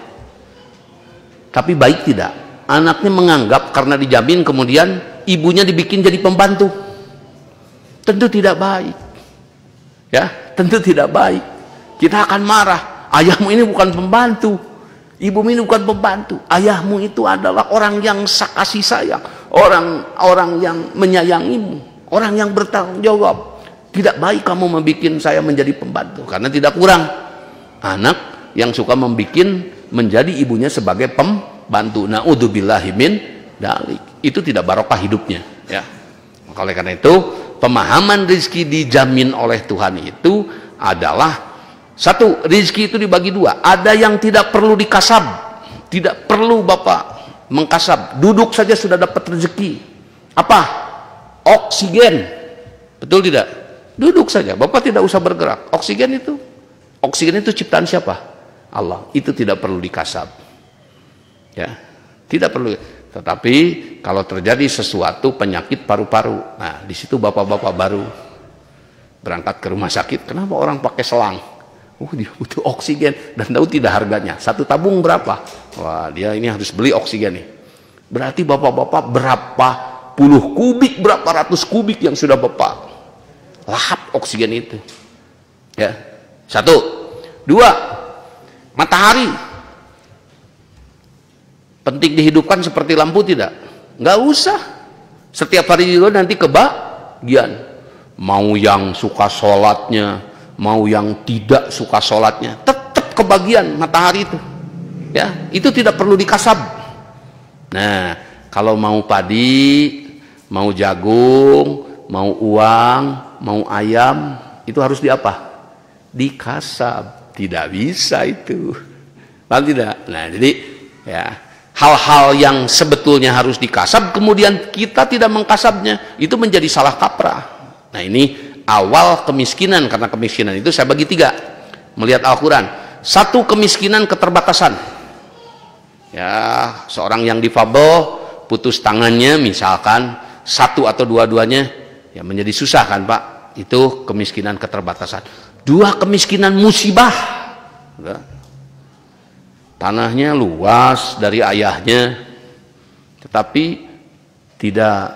Tapi baik tidak? Anaknya menganggap karena dijamin kemudian ibunya dibikin jadi pembantu. Tentu tidak baik. Ya, tentu tidak baik. Kita akan marah. Ayahmu ini bukan pembantu. Ibumu ini bukan pembantu. Ayahmu itu adalah orang yang kasih sayang. orang yang menyayangimu, orang yang bertanggung jawab. Tidak baik kamu membuat saya menjadi pembantu, karena tidak kurang anak yang suka membuat menjadi ibunya sebagai pembantu. Na'udzubillahi min dalik. Itu tidak barokah hidupnya, ya. Maka oleh karena itu, pemahaman rizki dijamin oleh Tuhan itu adalah satu, rizki itu dibagi dua. Ada yang tidak perlu dikasab, tidak perlu Bapak mengkasab, duduk saja sudah dapat rezeki. Apa? Oksigen. Betul tidak? Duduk saja, Bapak tidak usah bergerak. Oksigen itu ciptaan siapa? Allah. Itu tidak perlu dikasab, ya, tidak perlu. Tetapi kalau terjadi sesuatu penyakit paru-paru, nah di situ bapak-bapak baru berangkat ke rumah sakit. Kenapa orang pakai selang? Dia butuh oksigen dan tahu tidak harganya. Satu tabung berapa? Wah, dia ini harus beli oksigen nih. Berarti bapak-bapak berapa puluh kubik, berapa ratus kubik yang sudah bapak lahap oksigen itu. Ya, satu, dua, matahari. Penting dihidupkan seperti lampu tidak? Nggak usah. Setiap hari juga nanti kebagian. Mau yang suka sholatnya, mau yang tidak suka sholatnya, tetap kebagian matahari itu. Ya, itu tidak perlu dikasab. Nah, kalau mau padi, mau jagung, mau uang, mau ayam, itu harus di apa? Dikasab. Tidak bisa itu. Paham tidak? Nah, jadi ya, hal-hal yang sebetulnya harus dikasab, kemudian kita tidak mengkasabnya, itu menjadi salah kaprah. Nah, ini awal kemiskinan. Karena kemiskinan itu saya bagi tiga melihat Al-Quran. Satu, kemiskinan keterbatasan. Ya, seorang yang difabel putus tangannya misalkan, satu atau dua-duanya, ya menjadi susah kan Pak. Itu kemiskinan keterbatasan. Dua, kemiskinan musibah. Tanahnya luas dari ayahnya, tetapi tidak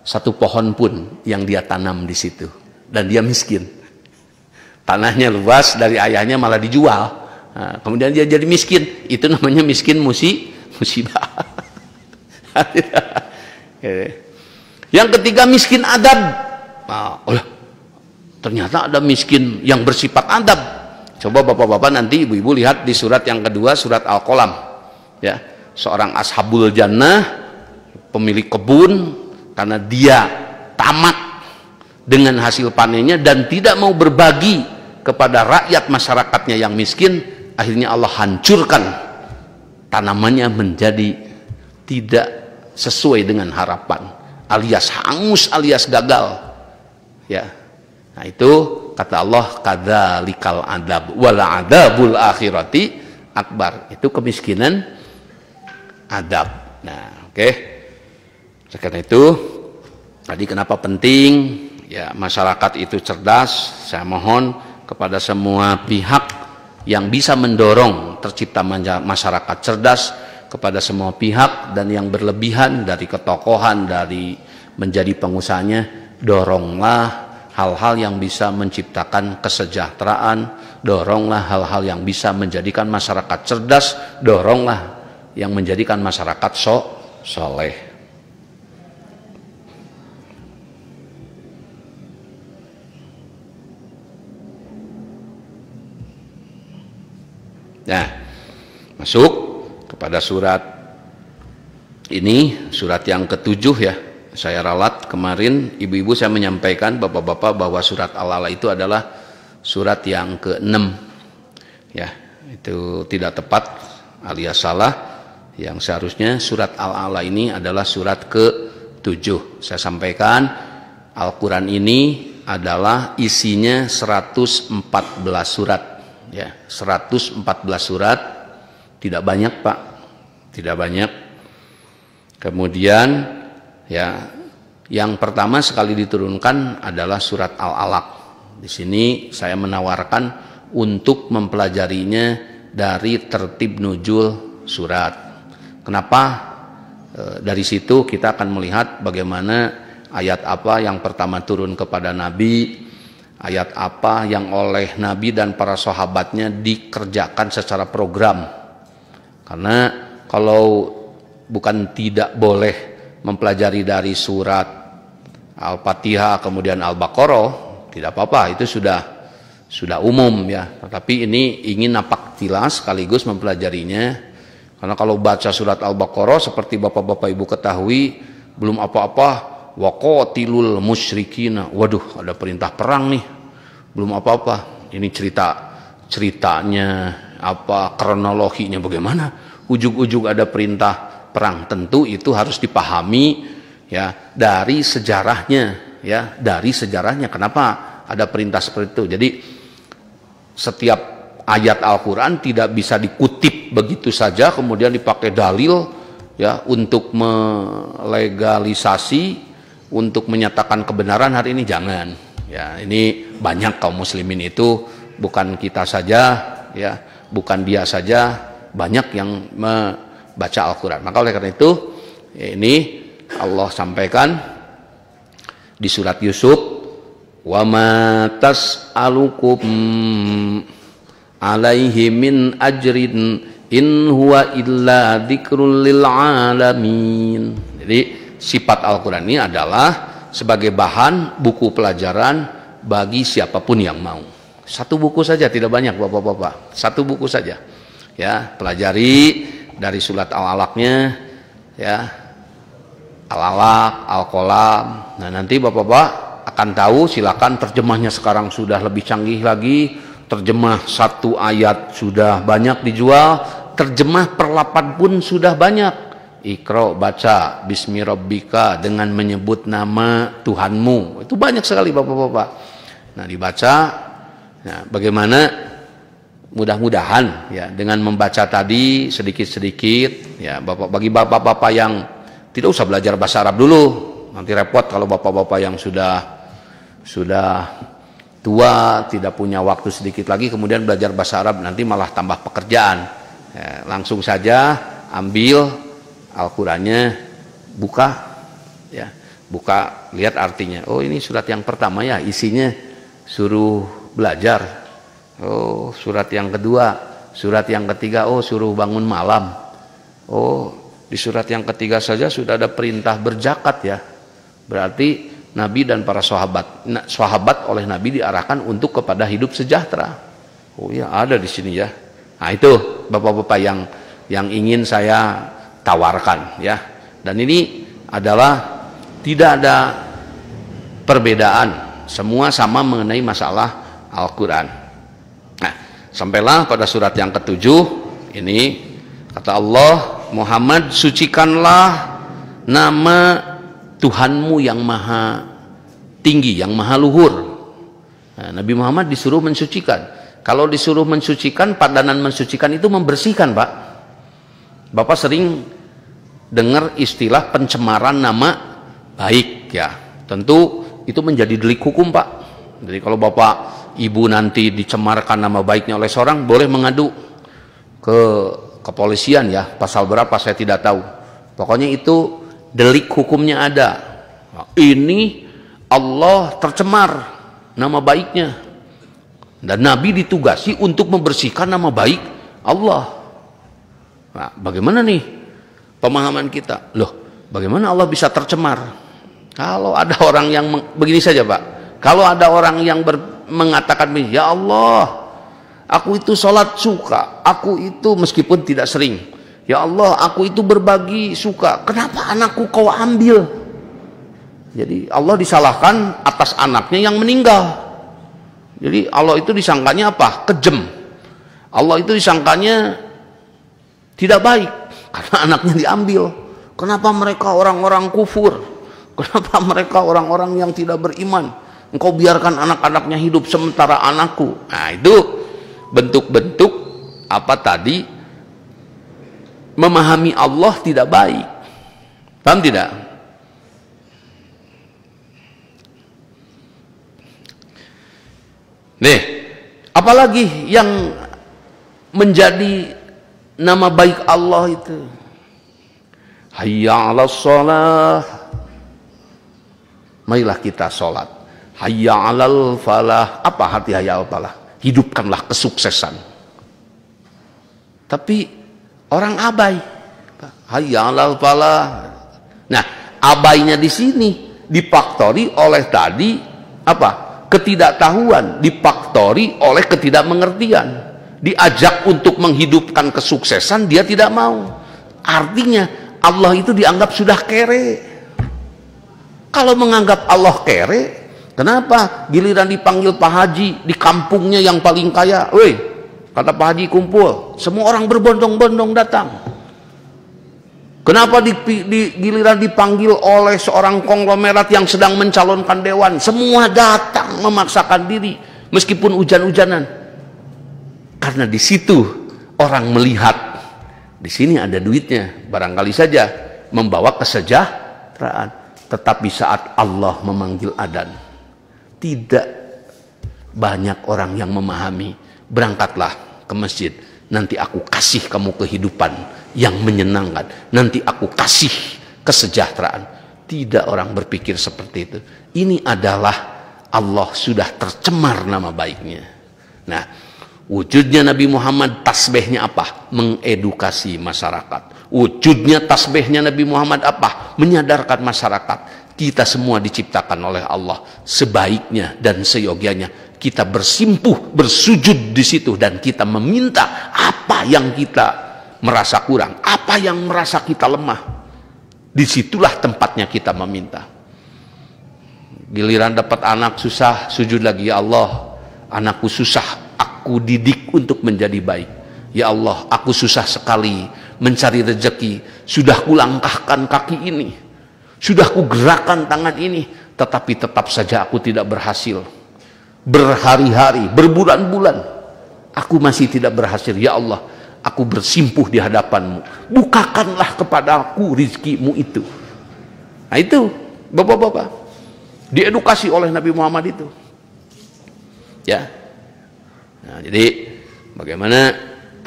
satu pohon pun yang dia tanam di situ, dan dia miskin. Tanahnya luas dari ayahnya malah dijual. Nah, kemudian dia jadi miskin. Itu namanya miskin musibah. Yang ketiga, miskin adab. Nah, ternyata ada miskin yang bersifat adab. Coba bapak-bapak nanti ibu-ibu lihat di surat yang kedua, surat Al-Qalam. Ya, seorang ashabul jannah, pemilik kebun, karena dia tamak dengan hasil panennya dan tidak mau berbagi kepada rakyat masyarakatnya yang miskin, akhirnya Allah hancurkan tanamannya menjadi tidak sesuai dengan harapan, alias hangus, alias gagal. Ya, nah itu kata Allah, kadzalikal adab wal adabul akhirati akbar. Itu kemiskinan adab. Nah, oke. Karena itu tadi kenapa penting ya masyarakat itu cerdas. Saya mohon kepada semua pihak yang bisa mendorong tercipta masyarakat cerdas, kepada semua pihak, dan yang berlebihan dari ketokohan, dari menjadi pengusahanya, doronglah hal-hal yang bisa menciptakan kesejahteraan, doronglah hal-hal yang bisa menjadikan masyarakat cerdas, doronglah yang menjadikan masyarakat soleh. Nah, masuk kepada surat ini, surat yang ketujuh ya. Saya ralat kemarin, ibu-ibu saya menyampaikan, bapak-bapak, bahwa surat Al-A'la itu adalah surat yang ke-6. Ya, itu tidak tepat alias salah. Yang seharusnya surat Al-A'la ini adalah surat ke-7. Saya sampaikan, Al-Quran ini adalah isinya 114 surat. Ya, 114 surat, tidak banyak Pak, tidak banyak. Kemudian ya, yang pertama sekali diturunkan adalah surat Al-Alaq. Di sini saya menawarkan untuk mempelajarinya dari tertib nuzul surat. Kenapa? Dari situ kita akan melihat bagaimana ayat apa yang pertama turun kepada Nabi, ayat apa yang oleh Nabi dan para sahabatnya dikerjakan secara program. Karena kalau bukan tidak boleh mempelajari dari surat Al-Fatihah kemudian Al-Baqarah, tidak apa-apa, itu sudah umum ya. Tapi ini ingin napak tilas sekaligus mempelajarinya. Karena kalau baca surat Al-Baqarah seperti Bapak-bapak Ibu ketahui, belum apa-apa waqatilul musyrikina. Waduh, ada perintah perang nih. Belum apa-apa. Ini ceritanya apa, kronologinya bagaimana? Ujug-ujug ada perintah perang. Tentu itu harus dipahami ya dari sejarahnya ya, dari sejarahnya kenapa ada perintah seperti itu. Jadi setiap ayat Al-Qur'an tidak bisa dikutip begitu saja kemudian dipakai dalil ya untuk melegalisasi, untuk menyatakan kebenaran hari ini, jangan. Ya, ini banyak kaum muslimin itu, bukan kita saja ya, bukan dia saja, banyak yang membaca Al-Qur'an. Maka oleh karena itu ini Allah sampaikan di surat Yusuf, wa ma tas'alukum alaihi min ajrin in huwa illa dzikrul lil alamin. Jadi sifat Al-Qur'an ini adalah sebagai bahan buku pelajaran bagi siapapun yang mau. Satu buku saja, tidak banyak Bapak-bapak. Satu buku saja. Ya, pelajari dari surat Al-Alaqnya ya. Al-Alaq, Al-Qalam. Nah, nanti Bapak-bapak akan tahu, silakan terjemahnya sekarang sudah lebih canggih lagi. Terjemah satu ayat sudah banyak dijual, terjemah per lapan pun sudah banyak. Iqra, baca bismi rabbika, dengan menyebut nama Tuhanmu. Itu banyak sekali Bapak-bapak. Nah, dibaca. Nah, bagaimana mudah-mudahan ya dengan membaca tadi sedikit-sedikit ya, bagi bapak-bapak yang tidak usah belajar bahasa Arab dulu. Nanti repot kalau bapak-bapak yang sudah tua, tidak punya waktu sedikit lagi, kemudian belajar bahasa Arab, nanti malah tambah pekerjaan. Ya, langsung saja ambil Al-Qur'annya, buka, ya, buka, lihat artinya. Oh, ini surat yang pertama ya, isinya suruh belajar. Oh, surat yang kedua, surat yang ketiga, oh suruh bangun malam. Oh, di surat yang ketiga saja sudah ada perintah berzakat ya. Berarti Nabi dan para sahabat oleh Nabi diarahkan untuk kepada hidup sejahtera. Oh ya, ada di sini ya. Nah, itu Bapak-bapak yang ingin saya tawarkan ya. Dan ini adalah tidak ada perbedaan, semua sama mengenai masalah Al-Qur'an. Nah, sampailah pada surat yang ketujuh ini, kata Allah, Muhammad, sucikanlah nama Tuhanmu yang maha tinggi, yang maha luhur. Nah, Nabi Muhammad disuruh mensucikan. Kalau disuruh mensucikan, padanan mensucikan itu membersihkan, Pak. Bapak sering dengar istilah pencemaran nama baik ya. Tentu itu menjadi delik hukum, Pak. Jadi kalau Bapak Ibu nanti dicemarkan nama baiknya oleh seorang, boleh mengadu ke kepolisian ya. Pasal berapa saya tidak tahu. Pokoknya itu delik hukumnya ada. Nah, ini Allah tercemar nama baiknya, dan Nabi ditugasi untuk membersihkan nama baik Allah. Nah, bagaimana nih pemahaman kita? Loh, bagaimana Allah bisa tercemar? Kalau ada orang yang begini saja, Pak. Kalau ada orang yang mengatakan, ya Allah, aku itu sholat suka, aku itu meskipun tidak sering, ya Allah, aku itu berbagi suka, kenapa anakku kau ambil? Jadi Allah disalahkan atas anaknya yang meninggal. Jadi Allah itu disangkanya apa? Kejem. Allah itu disangkanya tidak baik karena anaknya diambil. Kenapa mereka orang-orang kufur? Kenapa mereka orang-orang yang tidak beriman? Engkau biarkan anak-anaknya hidup sementara anakku. Nah, itu bentuk-bentuk apa tadi? Memahami Allah tidak baik. Paham tidak? Nih, apalagi yang menjadi nama baik Allah itu? Hayya 'alas shalah. Marilah kita sholat. Hayya 'alal falah. Apa arti hayya 'alal falah? Hidupkanlah kesuksesan. Tapi orang abai. Hayya 'alal falah. Nah, abainya di sini difaktori oleh tadi apa? Ketidaktahuan, difaktori oleh ketidakmengertian. Diajak untuk menghidupkan kesuksesan, dia tidak mau. Artinya Allah itu dianggap sudah kere. Kalau menganggap Allah kere, kenapa giliran dipanggil Pak Haji di kampungnya yang paling kaya, weh, kata Pak Haji kumpul, semua orang berbondong-bondong datang. Kenapa giliran dipanggil oleh seorang konglomerat yang sedang mencalonkan dewan, semua datang memaksakan diri meskipun hujan-hujanan? Karena di situ orang melihat di sini ada duitnya, barangkali saja membawa kesejahteraan. Tetapi saat Allah memanggil adzan, tidak banyak orang yang memahami. Berangkatlah ke masjid, nanti aku kasih kamu kehidupan yang menyenangkan, nanti aku kasih kesejahteraan. Tidak orang berpikir seperti itu. Ini adalah Allah sudah tercemar nama baiknya. Nah, wujudnya Nabi Muhammad tasbihnya apa? Mengedukasi masyarakat. Wujudnya tasbihnya Nabi Muhammad apa? Menyadarkan masyarakat. Kita semua diciptakan oleh Allah sebaiknya dan seyogianya. Kita bersimpuh, bersujud di situ dan kita meminta apa yang kita merasa kurang, apa yang merasa kita lemah. Disitulah tempatnya kita meminta. Giliran dapat anak susah, sujud lagi, ya Allah, anakku susah, aku didik untuk menjadi baik. Ya Allah, aku susah sekali mencari rezeki, sudah kulangkahkan kaki ini, sudah kugerakkan tangan ini, tetapi tetap saja aku tidak berhasil. Berhari-hari, berbulan-bulan, aku masih tidak berhasil. Ya Allah, aku bersimpuh di hadapanmu, bukakanlah kepadaku rizkimu itu. Nah itu, bapak-bapak, diedukasi oleh Nabi Muhammad itu. Ya, nah, jadi bagaimana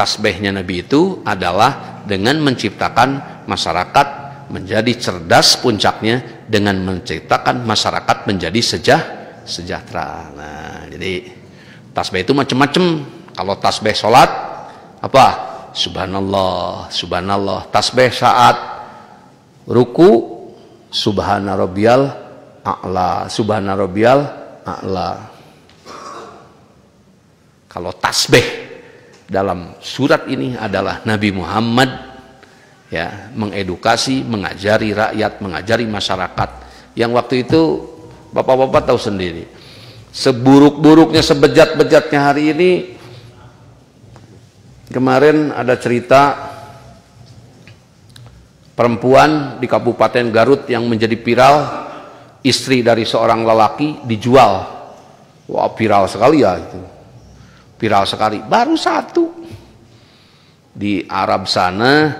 tasbihnya Nabi itu adalah dengan menciptakan masyarakat menjadi cerdas, puncaknya dengan menciptakan masyarakat menjadi sejahtera. Nah, jadi tasbih itu macam-macam. Kalau tasbih sholat apa? Subhanallah, subhanallah. Tasbih saat ruku, subhana rabbiyal a'la, subhana rabbiyal a'la. Kalau tasbih dalam surat ini adalah Nabi Muhammad ya mengedukasi, mengajari rakyat, mengajari masyarakat yang waktu itu bapak-bapak tahu sendiri. Seburuk-buruknya, sebejat-bejatnya hari ini, kemarin ada cerita perempuan di Kabupaten Garut yang menjadi viral, istri dari seorang lelaki dijual. Wah, viral sekali ya itu. Viral sekali, baru satu di Arab sana,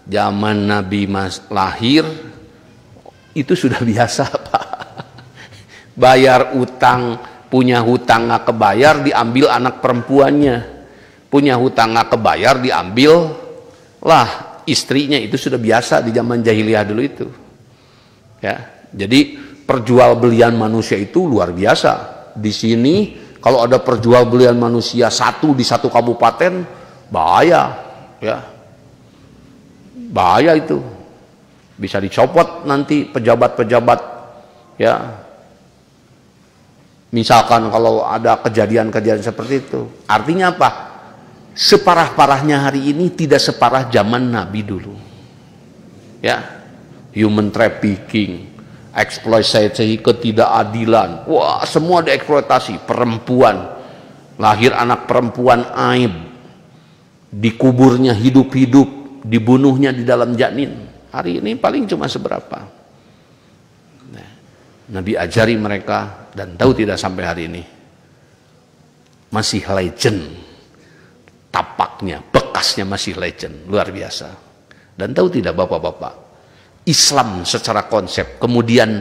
zaman Nabi lahir itu sudah biasa Pak. Bayar utang, punya hutang nggak kebayar diambil anak perempuannya, punya hutang nggak kebayar diambil lah istrinya. Itu sudah biasa di zaman jahiliyah dulu itu. Ya, jadi perjualbelian manusia itu luar biasa. Di sini kalau ada perjualbelian manusia satu di satu kabupaten, bahaya, ya, bahaya itu, bisa dicopot nanti pejabat-pejabat, ya. Misalkan kalau ada kejadian-kejadian seperti itu, artinya apa? Separah-parahnya hari ini tidak separah zaman Nabi dulu, ya. Human trafficking, eksploitasi, ketidakadilan, wah semua dieksploitasi. Perempuan, lahir anak perempuan aib, dikuburnya hidup-hidup, dibunuhnya di dalam janin. Hari ini paling cuma seberapa. Nah, Nabi ajari mereka, dan tahu tidak sampai hari ini masih legend, tapaknya, bekasnya masih legend, luar biasa. Dan tahu tidak bapak-bapak, Islam secara konsep, kemudian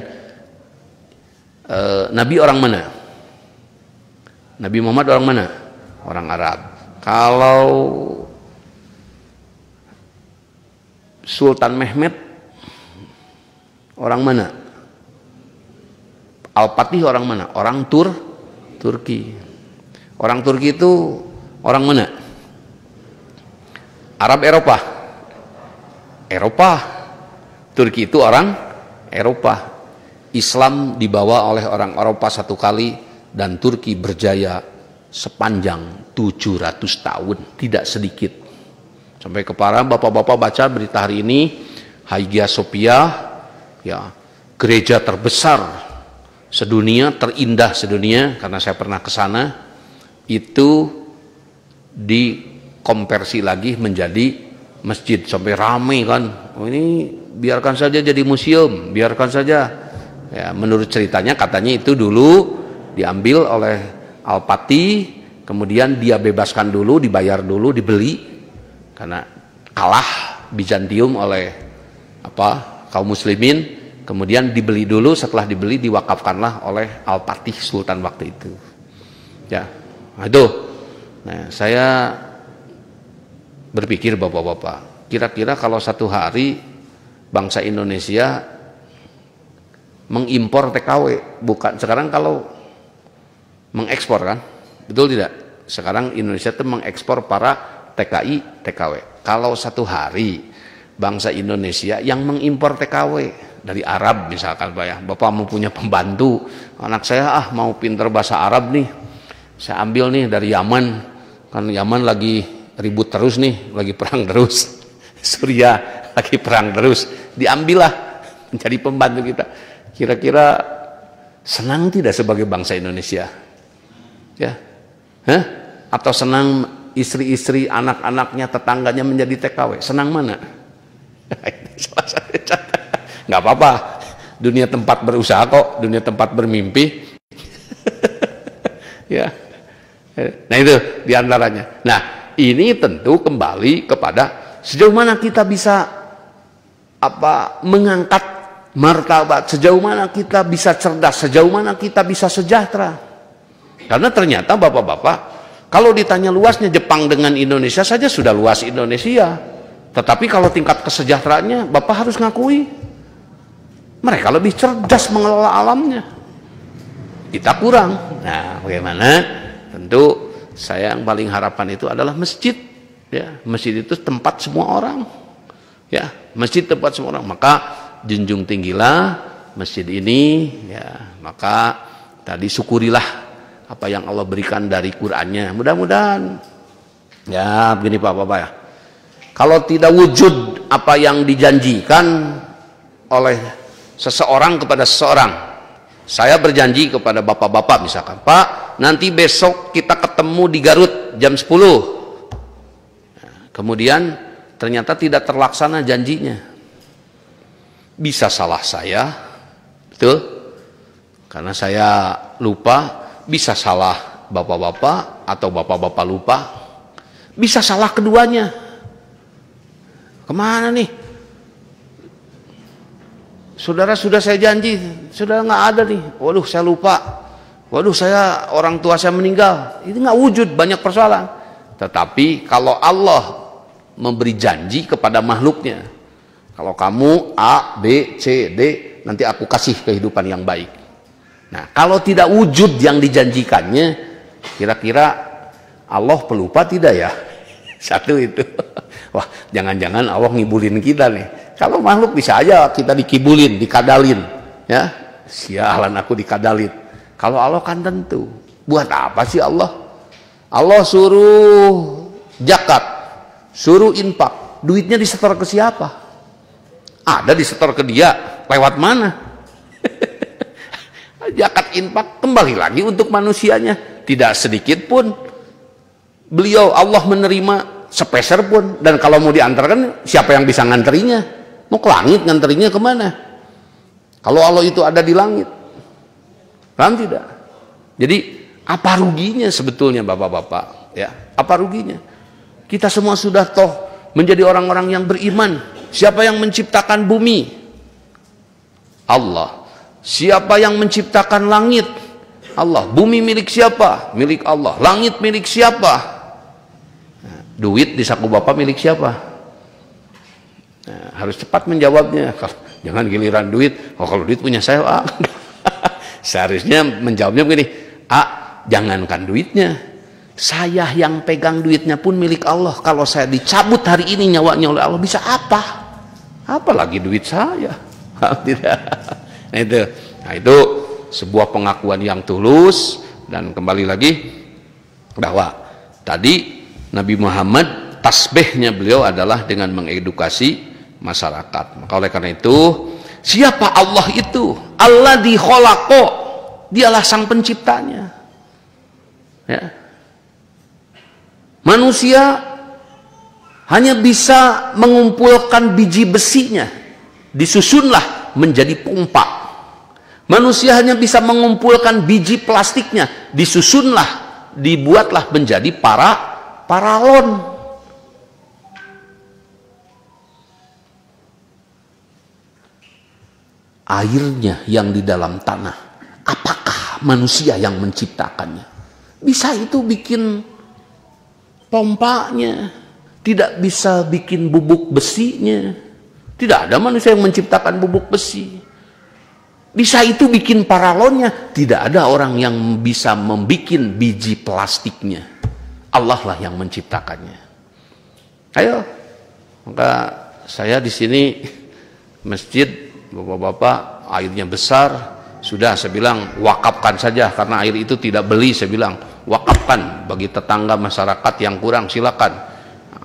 Nabi orang mana? Nabi Muhammad orang mana? Orang Arab. Kalau Sultan Mehmet orang mana? Al-Fatih orang mana? Orang Turki. Orang Turki itu orang mana? Arab Eropa. Turki itu orang Eropa. Islam dibawa oleh orang Eropa satu kali dan Turki berjaya sepanjang 700 tahun, tidak sedikit. Sampai ke para bapak-bapak baca berita hari ini, Hagia Sophia, ya, gereja terbesar sedunia, terindah sedunia, karena saya pernah ke sana, itu dikonversi lagi menjadi masjid, sampai ramai kan. Oh, ini biarkan saja jadi museum, biarkan saja. Ya, menurut ceritanya katanya itu dulu diambil oleh Al-Fatih, kemudian dia bebaskan dulu, dibayar dulu, dibeli karena kalah Bizantium oleh kaum muslimin, kemudian dibeli dulu, setelah dibeli diwakafkanlah oleh Al-Fatih Sultan waktu itu. Ya, nah itu. Nah, saya berpikir bapak-bapak, kira-kira kalau satu hari bangsa Indonesia mengimpor TKW, bukan sekarang kalau mengekspor kan, betul tidak? Sekarang Indonesia itu mengekspor para TKI, TKW. Kalau satu hari bangsa Indonesia yang mengimpor TKW dari Arab misalkan, Pak ya, Bapak mau punya pembantu, anak saya mau pinter bahasa Arab nih, saya ambil nih dari Yaman, kan Yaman lagi ribut terus nih, lagi perang terus, Suriah lagi perang terus, diambillah menjadi pembantu kita. Kira-kira senang tidak sebagai bangsa Indonesia? Ya, atau senang istri-istri, anak-anaknya, tetangganya menjadi TKW? Senang mana? Nggak apa-apa, dunia tempat berusaha kok, dunia tempat bermimpi. Ya, nah itu diantaranya. Nah, ini tentu kembali kepada sejauh mana kita bisa mengangkat martabat, sejauh mana kita bisa cerdas, sejauh mana kita bisa sejahtera. Karena ternyata bapak-bapak, kalau ditanya luasnya Jepang dengan Indonesia saja sudah luas Indonesia. Tetapi kalau tingkat kesejahteraannya, bapak harus ngakui, mereka lebih cerdas mengelola alamnya. Kita kurang. Nah, bagaimana? Tentu saya yang paling harapan itu adalah masjid. Ya, masjid itu tempat semua orang. Ya, masjid tempat semua orang. Maka junjung tinggilah masjid ini, ya, maka tadi syukurilah apa yang Allah berikan dari Qur'annya. Mudah-mudahan, ya begini Pak-Bapak ya, kalau tidak wujud apa yang dijanjikan oleh seseorang kepada seseorang, saya berjanji kepada bapak-bapak misalkan, Pak, nanti besok kita ketemu di Garut jam 10. Kemudian ternyata tidak terlaksana janjinya. Bisa salah saya, betul? Karena saya lupa, bisa salah bapak-bapak atau bapak-bapak lupa, bisa salah keduanya. Kemana nih? Saudara sudah saya janji, saudara nggak ada nih. Waduh, saya lupa. Waduh, saya orang tua saya meninggal. Itu nggak wujud, banyak persoalan. Tetapi kalau Allah memberi janji kepada makhluknya, kalau kamu A, B, C, D, nanti aku kasih kehidupan yang baik. Nah, kalau tidak wujud yang dijanjikannya, kira-kira Allah pelupa tidak ya? Satu itu. Wah, jangan-jangan Allah ngibulin kita nih. Kalau makhluk bisa aja kita dikibulin, dikadalin. Ya, sialan aku dikadalin. Kalau Allah kan tentu. Buat apa sih Allah? Allah suruh zakat, suruh infak. Duitnya disetor ke siapa? Ada disetor ke dia, lewat mana? Zakat infak kembali lagi untuk manusianya. Tidak sedikit pun beliau Allah menerima sepeser pun. Dan kalau mau diantarkan, siapa yang bisa nganterinya? Mau ke langit, nganterinya kemana? Kalau Allah itu ada di langit, paham tidak? Jadi apa ruginya sebetulnya bapak-bapak? Ya, apa ruginya? Kita semua sudah toh menjadi orang-orang yang beriman. Siapa yang menciptakan bumi? Allah. Siapa yang menciptakan langit? Allah. Bumi milik siapa? Milik Allah. Langit milik siapa? Nah, duit di saku bapak milik siapa? Nah, harus cepat menjawabnya. Jangan giliran duit. Oh, kalau duit punya saya, seharusnya menjawabnya begini, jangankan duitnya, saya yang pegang duitnya pun milik Allah. Kalau saya dicabut hari ini nyawanya oleh Allah, bisa apa? Apalagi duit saya. Tidak. Nah itu sebuah pengakuan yang tulus. Dan kembali lagi bahwa tadi Nabi Muhammad tasbihnya beliau adalah dengan mengedukasi masyarakat. Maka oleh karena itu, siapa Allah itu? Alladzi khalaqa, dialah sang penciptanya. Ya. Manusia hanya bisa mengumpulkan biji besinya, disusunlah menjadi pompa. Manusia hanya bisa mengumpulkan biji plastiknya, disusunlah, dibuatlah menjadi paralon. Airnya yang di dalam tanah, apakah manusia yang menciptakannya? Bisa itu bikin pompanya, tidak bisa bikin bubuk besinya. Tidak ada manusia yang menciptakan bubuk besi. Bisa itu bikin paralonnya, tidak ada orang yang bisa membuat biji plastiknya. Allah lah yang menciptakannya. Ayo, maka saya di sini masjid, bapak-bapak, airnya besar, sudah saya bilang wakafkan saja karena air itu tidak beli. Saya bilang wakafkan bagi tetangga masyarakat yang kurang, silakan.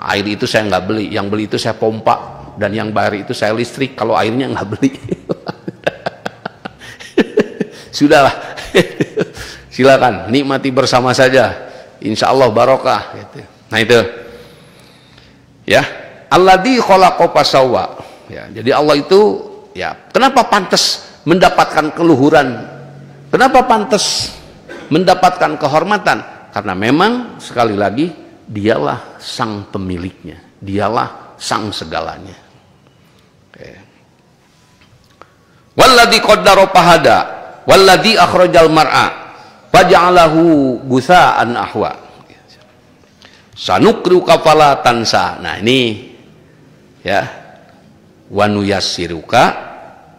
Air itu saya nggak beli, yang beli itu saya pompa, dan yang bayar itu saya listrik. Kalau airnya nggak beli. Sudahlah, silakan nikmati bersama saja, insya Allah barokah. Gitu. Nah itu, ya, alladzi khalaqa fasawwa. Ya, jadi Allah itu, ya, kenapa pantas mendapatkan keluhuran? Kenapa pantas mendapatkan kehormatan? Karena memang sekali lagi dialah sang pemiliknya, dialah sang segalanya. Walladzi qaddara fahada. Walladzi akhrajal mar'a faja'alahu gusaan ahwa. Sanukruka fala tansa. Nah ini ya, wa nuyassiruka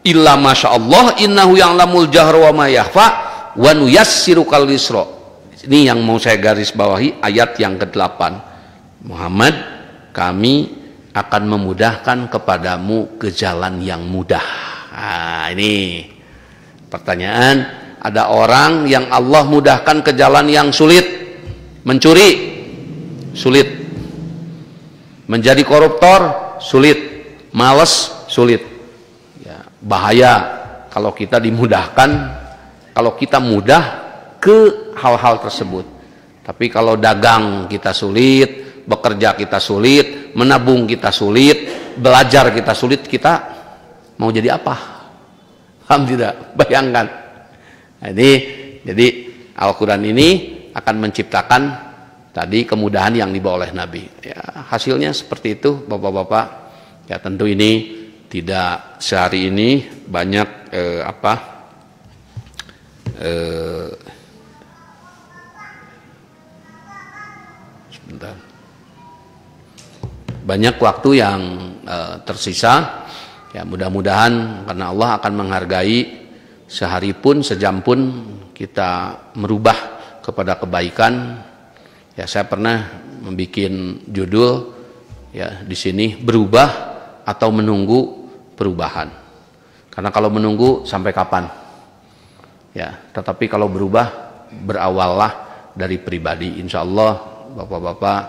illa masyaallah innahu ya'lamul jahra wa ma yakhfa wa nuyassiruka lisra. Ini yang mau saya garis bawahi, ayat yang ke-8. Muhammad, kami akan memudahkan kepadamu ke jalan yang mudah. Nah ini pertanyaan, ada orang yang Allah mudahkan ke jalan yang sulit. Mencuri, sulit. Menjadi koruptor, sulit. Males, sulit. Ya, bahaya kalau kita dimudahkan, kalau kita mudah ke hal-hal tersebut. Tapi kalau dagang kita sulit, bekerja kita sulit, menabung kita sulit, belajar kita sulit, kita mau jadi apa? Paham tidak? Bayangkan. Jadi Al-Quran ini akan menciptakan tadi kemudahan yang dibawa oleh Nabi. Ya, hasilnya seperti itu, bapak-bapak. Ya tentu ini tidak sehari ini banyak sebentar. Banyak waktu yang tersisa. Ya mudah-mudahan karena Allah akan menghargai sehari pun, sejam pun kita merubah kepada kebaikan. Ya saya pernah membuat judul ya di sini, berubah atau menunggu perubahan. Karena kalau menunggu sampai kapan? Ya, tetapi kalau berubah berawallah dari pribadi. Insya Allah bapak-bapak,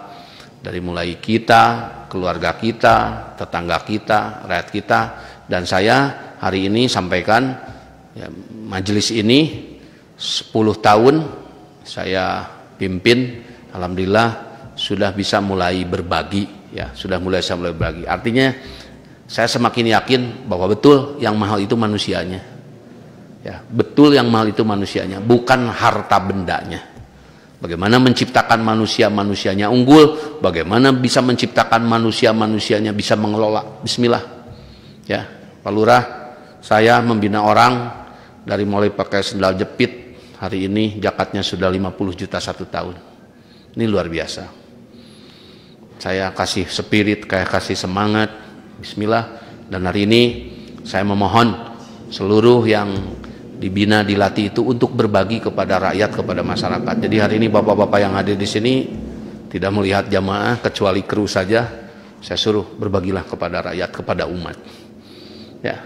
dari mulai kita, keluarga kita, tetangga kita, rakyat kita, dan saya hari ini sampaikan ya, majelis ini 10 tahun saya pimpin, alhamdulillah sudah bisa mulai berbagi, ya sudah mulai berbagi. Artinya saya semakin yakin bahwa betul yang mahal itu manusianya, ya betul yang mahal itu manusianya, bukan harta bendanya. Bagaimana menciptakan manusia-manusianya unggul, bagaimana bisa menciptakan manusia-manusianya bisa mengelola. Bismillah. Ya, Pak Lurah, saya membina orang dari mulai pakai sendal jepit, hari ini zakatnya sudah 50 juta 1 tahun. Ini luar biasa. Saya kasih spirit, kayak kasih semangat. Bismillah. Dan hari ini saya memohon seluruh yang dibina, dilatih itu untuk berbagi kepada rakyat, kepada masyarakat. Jadi hari ini bapak-bapak yang hadir di sini tidak melihat jamaah kecuali kru saja, saya suruh berbagilah kepada rakyat, kepada umat. Ya,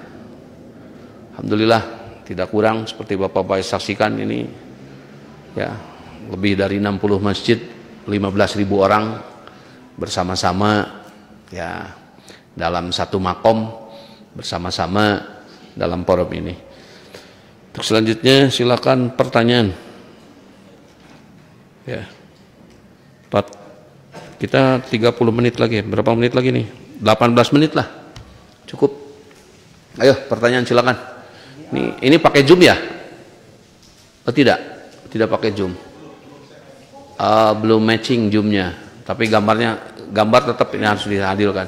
Alhamdulillah tidak kurang seperti Bapak-bapak saksikan ini ya, lebih dari 60 masjid, 15.000 orang bersama-sama ya dalam satu makom, bersama-sama dalam forum ini. Untuk selanjutnya silakan pertanyaan. Ya. Kita 30 menit lagi. Berapa menit lagi nih? 18 menit lah. Cukup. Ayo, pertanyaan silakan. Ini pakai Zoom ya? Oh tidak? Tidak pakai Zoom. Belum matching Zoom-nya. Tapi gambar tetap ini harus dihadirkan.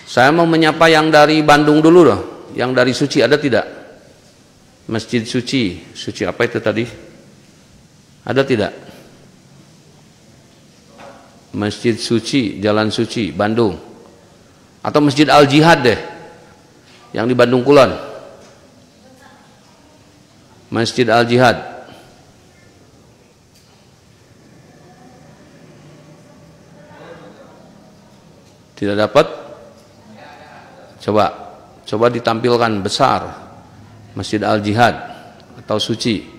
Saya mau menyapa yang dari Bandung dulu loh. Yang dari Suci ada tidak? Masjid Suci. Suci apa itu tadi? Ada tidak? Masjid Suci, Jalan Suci, Bandung. Atau Masjid Al-Jihad deh, yang di Bandung Kulon. Masjid Al-Jihad. Tidak dapat? Coba ditampilkan besar. Masjid Al-Jihad atau Suci.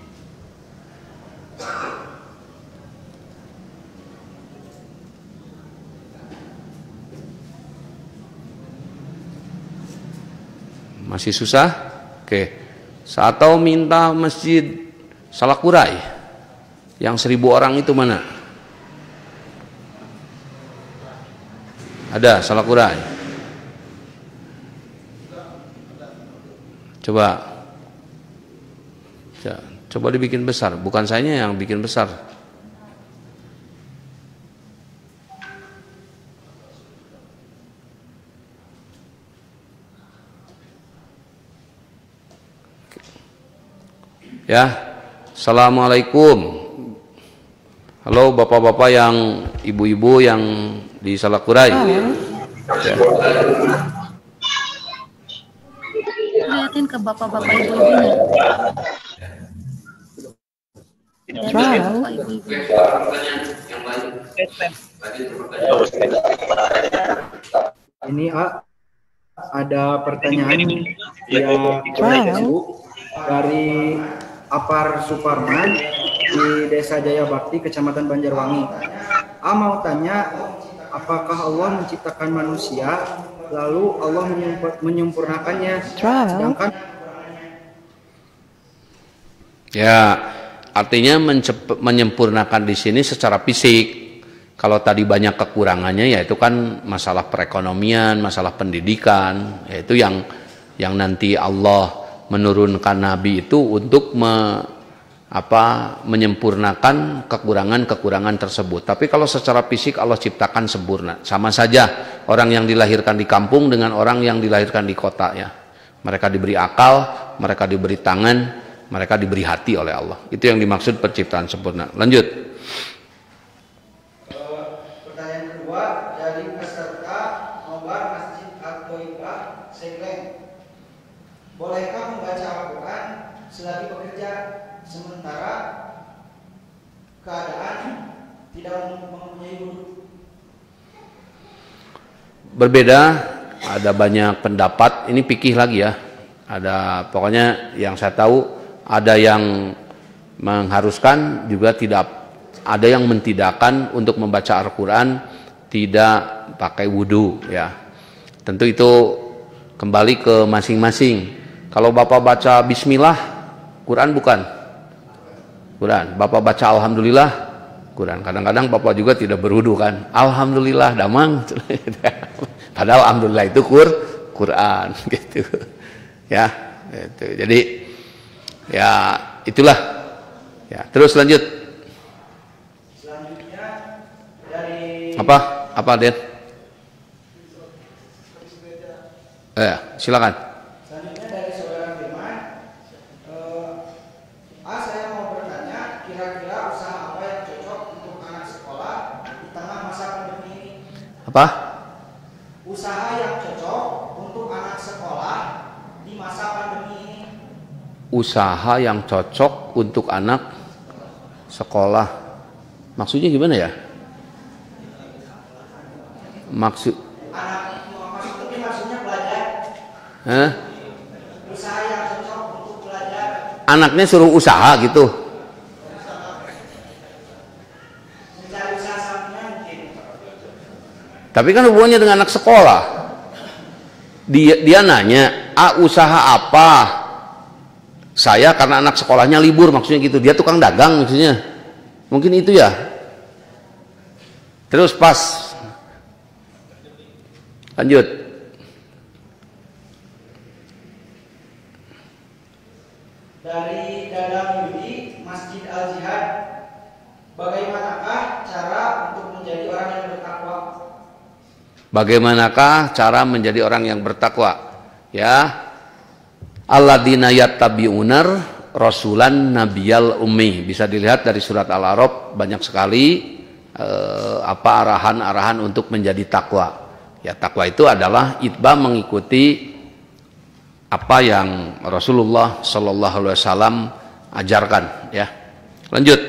Masih susah? Oke. Atau minta Masjid Salakurai yang 1.000 orang itu mana? Ada Salakurai? Coba dibikin besar. Bukan saya yang bikin besar. Ya, Assalamualaikum. Halo bapak-bapak yang ibu-ibu yang di Salakurai. Ya. Lihatin ke bapak-bapak ibu-ibunya. Ini ada pertanyaan dari Apar Suparman di Desa Jaya Bakti, Kecamatan Banjarwangi. Mau tanya, apakah Allah menciptakan manusia lalu Allah menyempurnakannya, sedangkan ya, artinya menyempurnakan di sini secara fisik. Kalau tadi banyak kekurangannya, yaitu kan masalah perekonomian, masalah pendidikan, yaitu yang nanti Allah menurunkan Nabi itu untuk menyempurnakan kekurangan-kekurangan tersebut. Tapi kalau secara fisik Allah ciptakan sempurna. Sama saja orang yang dilahirkan di kampung dengan orang yang dilahirkan di kota ya. Mereka diberi akal, mereka diberi tangan, mereka diberi hati oleh Allah. Itu yang dimaksud penciptaan sempurna. Lanjut. pertanyaan kedua dari peserta nomor Masjid At-Thaibah Sekleng. Bolehkah membaca Al-Quran selagi bekerja sementara keadaan tidak mempunyai wudhu? Berbeda, ada banyak pendapat. Ini fikih lagi ya. Ada, pokoknya yang saya tahu ada yang mengharuskan, juga tidak ada yang mentidakkan untuk membaca Al-Quran tidak pakai wudhu ya. Tentu itu kembali ke masing-masing. Kalau Bapak baca Bismillah, Quran bukan? Quran. Bapak baca Alhamdulillah, Quran. Kadang-kadang Bapak juga tidak berwudu kan? Alhamdulillah, damang. Padahal Alhamdulillah itu Quran gitu. Ya, itu. Jadi ya itulah. Ya, terus lanjut. Selanjutnya dari Apa, Den? Silakan. Selanjutnya dari saudara Firman, saya mau bertanya, kira-kira usaha apa yang cocok untuk anak sekolah di tengah masa pandemi ini? Apa? Usaha yang cocok untuk anak sekolah di masa pandemi ini. Usaha yang cocok untuk anak sekolah. Maksudnya gimana ya? Maksudnya belajar. Usaha yang cocok anaknya suruh usaha gitu. Mencari usaha sampingan mungkin. Tapi kan hubungannya dengan anak sekolah. Dia nanya, usaha apa? Saya karena anak sekolahnya libur, maksudnya gitu. Dia tukang dagang maksudnya. Mungkin itu ya. Terus pas. Lanjut. Dari Dadang Yudi, Masjid Al-Jihad, bagaimanakah cara untuk menjadi orang yang bertakwa? Bagaimanakah cara menjadi orang yang bertakwa? Ya. Alladzina yattabi'unar rasulan nabiyal ummi. Bisa dilihat dari surat Al-A'raf, banyak sekali arahan-arahan untuk menjadi takwa. Ya, takwa itu adalah itba, mengikuti apa yang Rasulullah Shallallahu Alaihi Wasallam ajarkan. Ya, lanjut.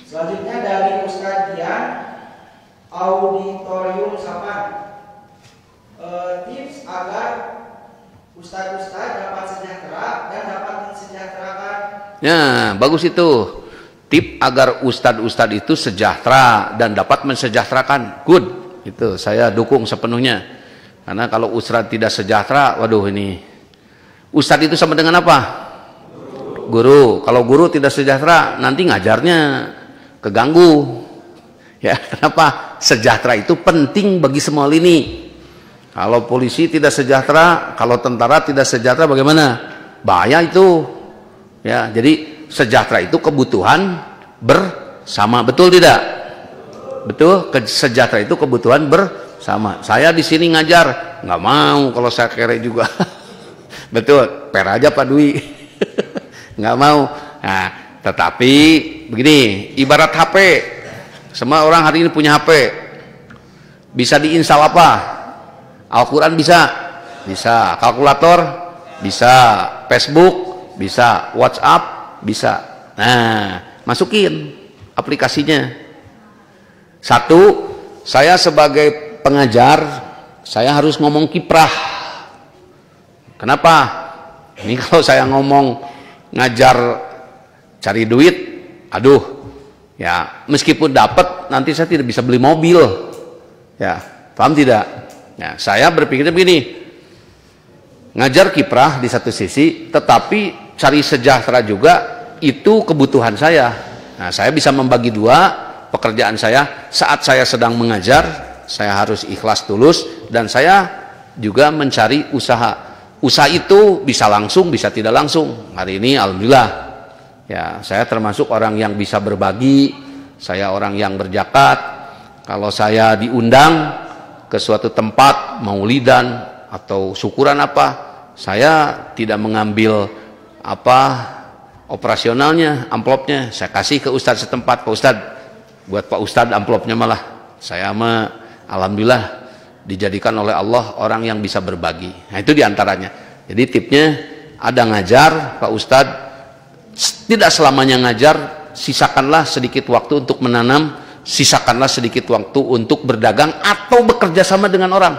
Selanjutnya dari Ustadz Dian, Auditorium Sapan, tips agar Ustadz-Ustadz dapat sejahtera dan dapat mensejahterakan. Ya, bagus itu. Tip agar ustadz-ustadz itu sejahtera dan dapat mensejahterakan. Good. Itu saya dukung sepenuhnya. Karena kalau ustadz tidak sejahtera, waduh ini. Ustadz itu sama dengan apa? Guru. Kalau guru tidak sejahtera, nanti ngajarnya keganggu. Ya, kenapa? Sejahtera itu penting bagi semua lini. Kalau polisi tidak sejahtera, kalau tentara tidak sejahtera, bagaimana? Bahaya itu. Ya, jadi sejahtera itu kebutuhan bersama, betul tidak? Betul, sejahtera itu kebutuhan bersama. Saya di sini ngajar, nggak mau kalau saya kere juga. Betul, per aja Pak Dwi. Nggak mau. Nah, tetapi begini, ibarat HP. Semua orang hari ini punya HP. Bisa diinstal apa? Al-Quran bisa, kalkulator bisa, Facebook bisa, WhatsApp bisa. Nah, masukin aplikasinya. Satu, saya sebagai pengajar, saya harus ngomong kiprah. Kenapa? Ini kalau saya ngomong ngajar cari duit, aduh, ya meskipun dapat, nanti saya tidak bisa beli mobil. Ya, paham tidak? Nah, saya berpikirnya begini, ngajar kiprah di satu sisi, tetapi cari sejahtera juga itu kebutuhan saya. Nah, saya bisa membagi dua pekerjaan saya. Saat saya sedang mengajar, saya harus ikhlas tulus, dan saya juga mencari usaha. Usaha itu bisa langsung, bisa tidak langsung. Hari ini alhamdulillah, ya saya termasuk orang yang bisa berbagi. Saya orang yang berzakat. Kalau saya diundang ke suatu tempat, maulidan atau syukuran apa, saya tidak mengambil operasionalnya, amplopnya, saya kasih ke ustadz setempat. Pak Ustadz, buat Pak Ustadz amplopnya, malah saya alhamdulillah dijadikan oleh Allah orang yang bisa berbagi. Nah, itu diantaranya. Jadi tipnya ada ngajar, Pak Ustadz, tidak selamanya ngajar, sisakanlah sedikit waktu untuk menanam, sisakanlah sedikit waktu untuk berdagang atau bekerja sama dengan orang.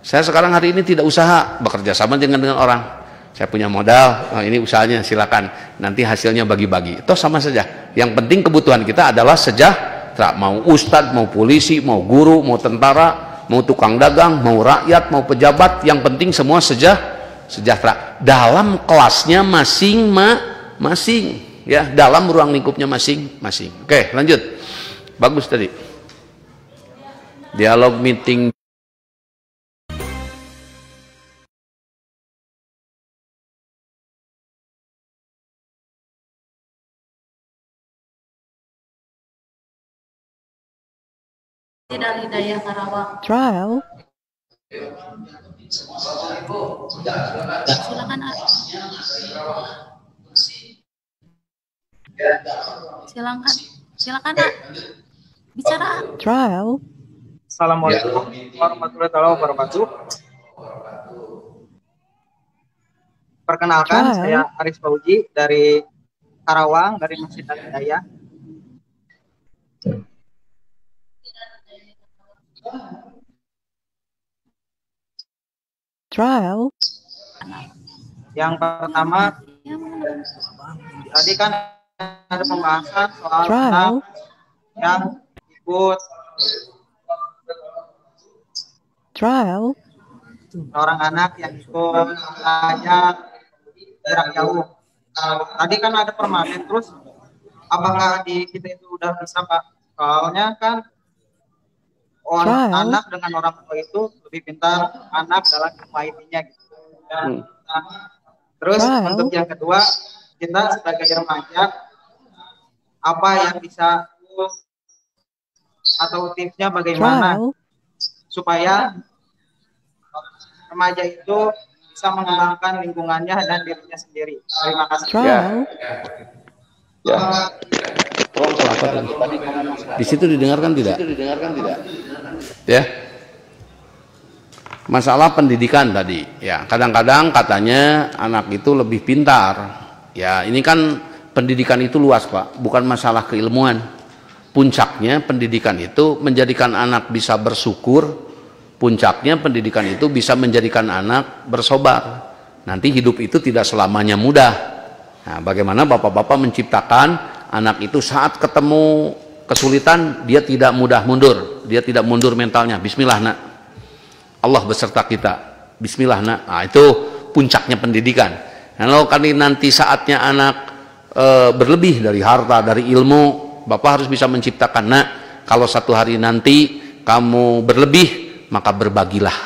Saya sekarang hari ini tidak usaha, bekerja sama dengan orang. Saya punya modal, ini usahanya, silakan. Nanti hasilnya bagi-bagi. Itu sama saja. Yang penting kebutuhan kita adalah sejahtera. Mau ustadz, mau polisi, mau guru, mau tentara, mau tukang dagang, mau rakyat, mau pejabat, yang penting semua sejahtera. Dalam kelasnya masing-masing, ya, dalam ruang lingkupnya masing-masing. Oke, lanjut. Bagus tadi. Dialog meeting. Dari Hidayah Karawang. Trial. Silakan, A. Silakan, A. Bicara, A. Trial. Assalamualaikum warahmatullahi wabarakatuh. Perkenalkan, saya Aris Fauji dari Karawang, dari Masjid Al-Hidayah. Trial. Yang pertama, Ya, mana? Tadi kan ada pembahasan soal anak yang ikut orang anak yang ikut belajar jarak jauh. Tadi kan ada permanen, terus apakah di kita itu udah bisa Pak? Soalnya kan orang anak dengan orang tua itu lebih pintar anak dalam ilmu IT-nya gitu. Dan terus untuk yang kedua, kita sebagai remaja apa yang bisa atau tipsnya bagaimana supaya remaja itu bisa mengembangkan lingkungannya dan dirinya sendiri. Terima kasih. Ya. Di situ didengarkan tidak? Ya. Masalah pendidikan tadi. Ya, kadang-kadang katanya anak itu lebih pintar. Ya, ini kan pendidikan itu luas, Pak. Bukan masalah keilmuan. Puncaknya pendidikan itu menjadikan anak bisa bersyukur. Puncaknya pendidikan itu bisa menjadikan anak bersabar. Nanti hidup itu tidak selamanya mudah. Nah, bagaimana bapak-bapak menciptakan anak itu saat ketemu kesulitan, dia tidak mudah mundur. Dia tidak mundur mentalnya. Bismillah nak. Allah beserta kita. Bismillah nak. Nah, itu puncaknya pendidikan. Kalau nanti saatnya anak berlebih dari harta, dari ilmu, bapak harus bisa menciptakan, nak, kalau satu hari nanti kamu berlebih, maka berbagilah.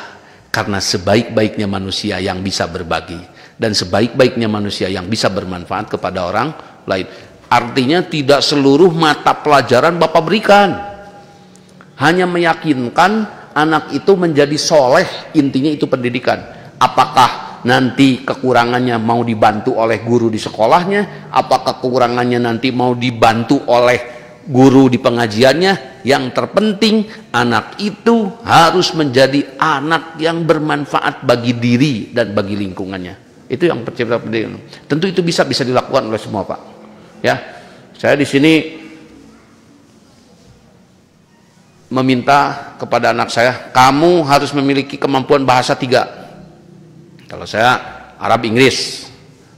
Karena sebaik-baiknya manusia yang bisa berbagi. Dan sebaik-baiknya manusia yang bisa bermanfaat kepada orang lain. Artinya tidak seluruh mata pelajaran bapak berikan. Hanya meyakinkan anak itu menjadi soleh, intinya itu pendidikan. Apakah nanti kekurangannya mau dibantu oleh guru di sekolahnya, apakah kekurangannya nanti mau dibantu oleh guru di pengajiannya, yang terpenting anak itu harus menjadi anak yang bermanfaat bagi diri dan bagi lingkungannya. Itu yang pencipta pendidikan. Tentu itu bisa dilakukan oleh semua, Pak. Ya, saya di sini meminta kepada anak saya, kamu harus memiliki kemampuan bahasa 3. Kalau saya Arab, Inggris.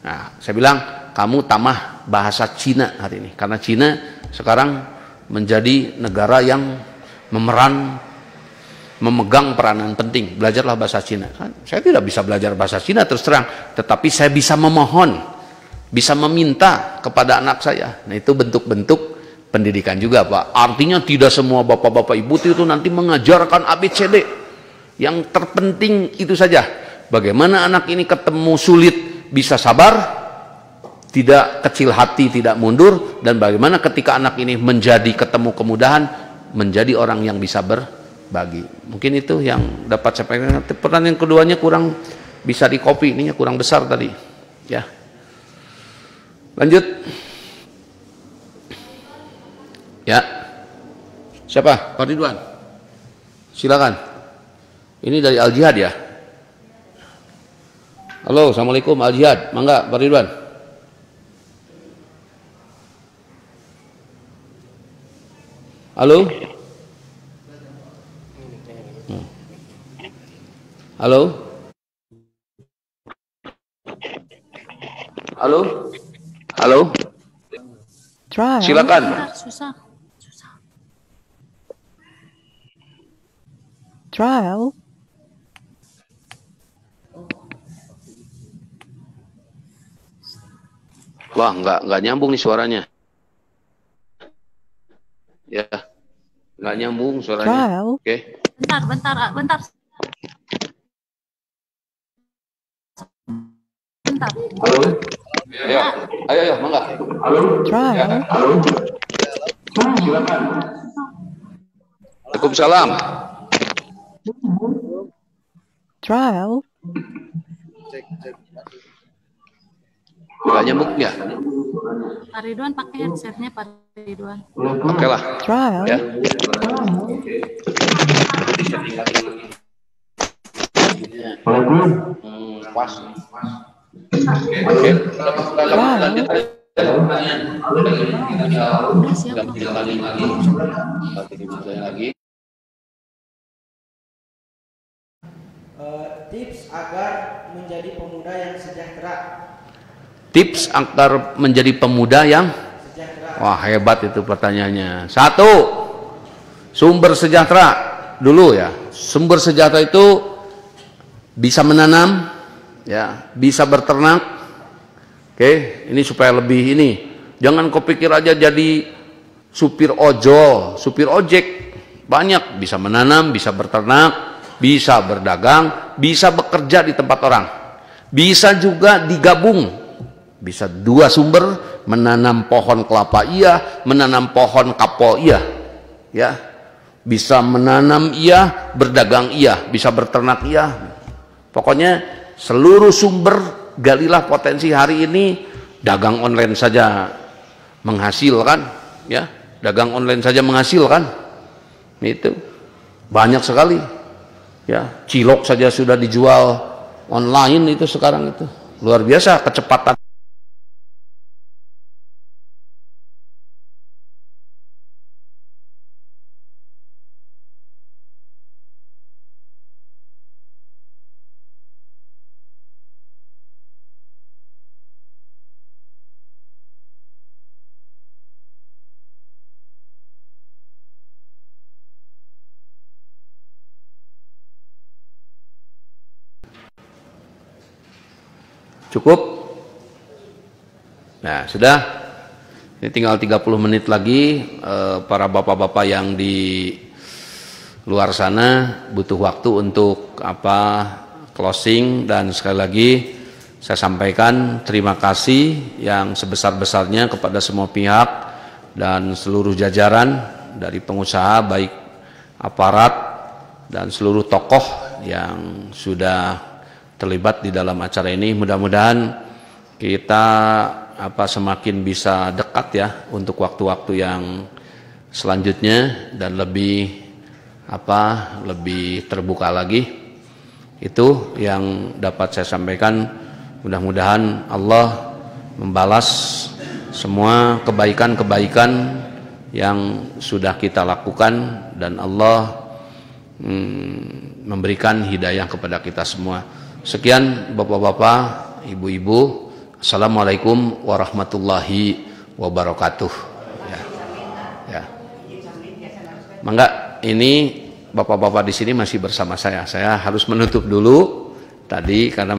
Nah, saya bilang kamu tambah bahasa Cina hari ini, karena Cina sekarang menjadi negara yang memegang peranan penting. Belajarlah bahasa Cina. Saya tidak bisa belajar bahasa Cina terus terang, tetapi saya bisa memohon, bisa meminta kepada anak saya. Nah, itu bentuk-bentuk pendidikan juga, Pak. Artinya tidak semua bapak-bapak ibu itu nanti mengajarkan ABCD. Yang terpenting itu saja. Bagaimana anak ini ketemu sulit bisa sabar, tidak kecil hati, tidak mundur, dan bagaimana ketika anak ini menjadi ketemu kemudahan, menjadi orang yang bisa berbagi. Mungkin itu yang dapat saya sampaikan. Pertanyaan keduanya kurang bisa di copy, ininya kurang besar tadi. Ya. Lanjut. Ya. Siapa? Pak Ridwan. Silakan. Ini dari Al Jihad ya. Halo, assalamualaikum Al Jihad. Mangga, Pak Ridwan. Halo. Halo. Halo. Halo. Silakan. Susah. Trial. Wah, nggak nyambung nih suaranya. Ya, nggak nyambung suaranya. Oke. Bentar. Bentar. Halo. Ayo, mangga. Halo. Ya. Halo. Silakan. Waalaikumsalam. Trial. Nggak nyambung ya? Pak Ridwan pakai headsetnya, Pak Ridwan. Oke lah. Trial. Ya. Pas. Oke. Lagi. Tips agar menjadi pemuda yang sejahtera. Tips agar menjadi pemuda yang wah hebat itu pertanyaannya. 1, sumber sejahtera dulu ya. Sumber sejahtera itu bisa menanam, ya, bisa berternak. Oke, ini supaya lebih ini. Jangan kau pikir aja jadi supir ojol, supir ojek. Banyak bisa menanam, bisa berternak, bisa berdagang, bisa bekerja di tempat orang. Bisa juga digabung. Bisa 2 sumber, menanam pohon kelapa iya, menanam pohon kapol iya. Ya. Bisa menanam iya, berdagang iya, bisa berternak iya. Pokoknya seluruh sumber galilah potensi hari ini. Dagang online saja menghasilkan, ya. Dagang online saja menghasilkan. Itu banyak sekali. Ya, cilok saja sudah dijual online itu sekarang itu. Luar biasa kecepatan. Cukup? Nah, sudah. Ini tinggal 30 menit lagi. Para bapak-bapak yang di luar sana butuh waktu untuk closing, dan sekali lagi saya sampaikan terima kasih yang sebesar-besarnya kepada semua pihak dan seluruh jajaran dari pengusaha, baik aparat dan seluruh tokoh yang sudah terlibat di dalam acara ini. Mudah-mudahan kita semakin bisa dekat ya untuk waktu-waktu yang selanjutnya dan lebih terbuka lagi. Itu yang dapat saya sampaikan. Mudah-mudahan Allah membalas semua kebaikan-kebaikan yang sudah kita lakukan dan Allah memberikan hidayah kepada kita semua. Sekian bapak-bapak, ibu-ibu. Assalamualaikum warahmatullahi wabarakatuh. Ya. Mangga, ini bapak-bapak di sini masih bersama saya. Saya harus menutup dulu tadi karena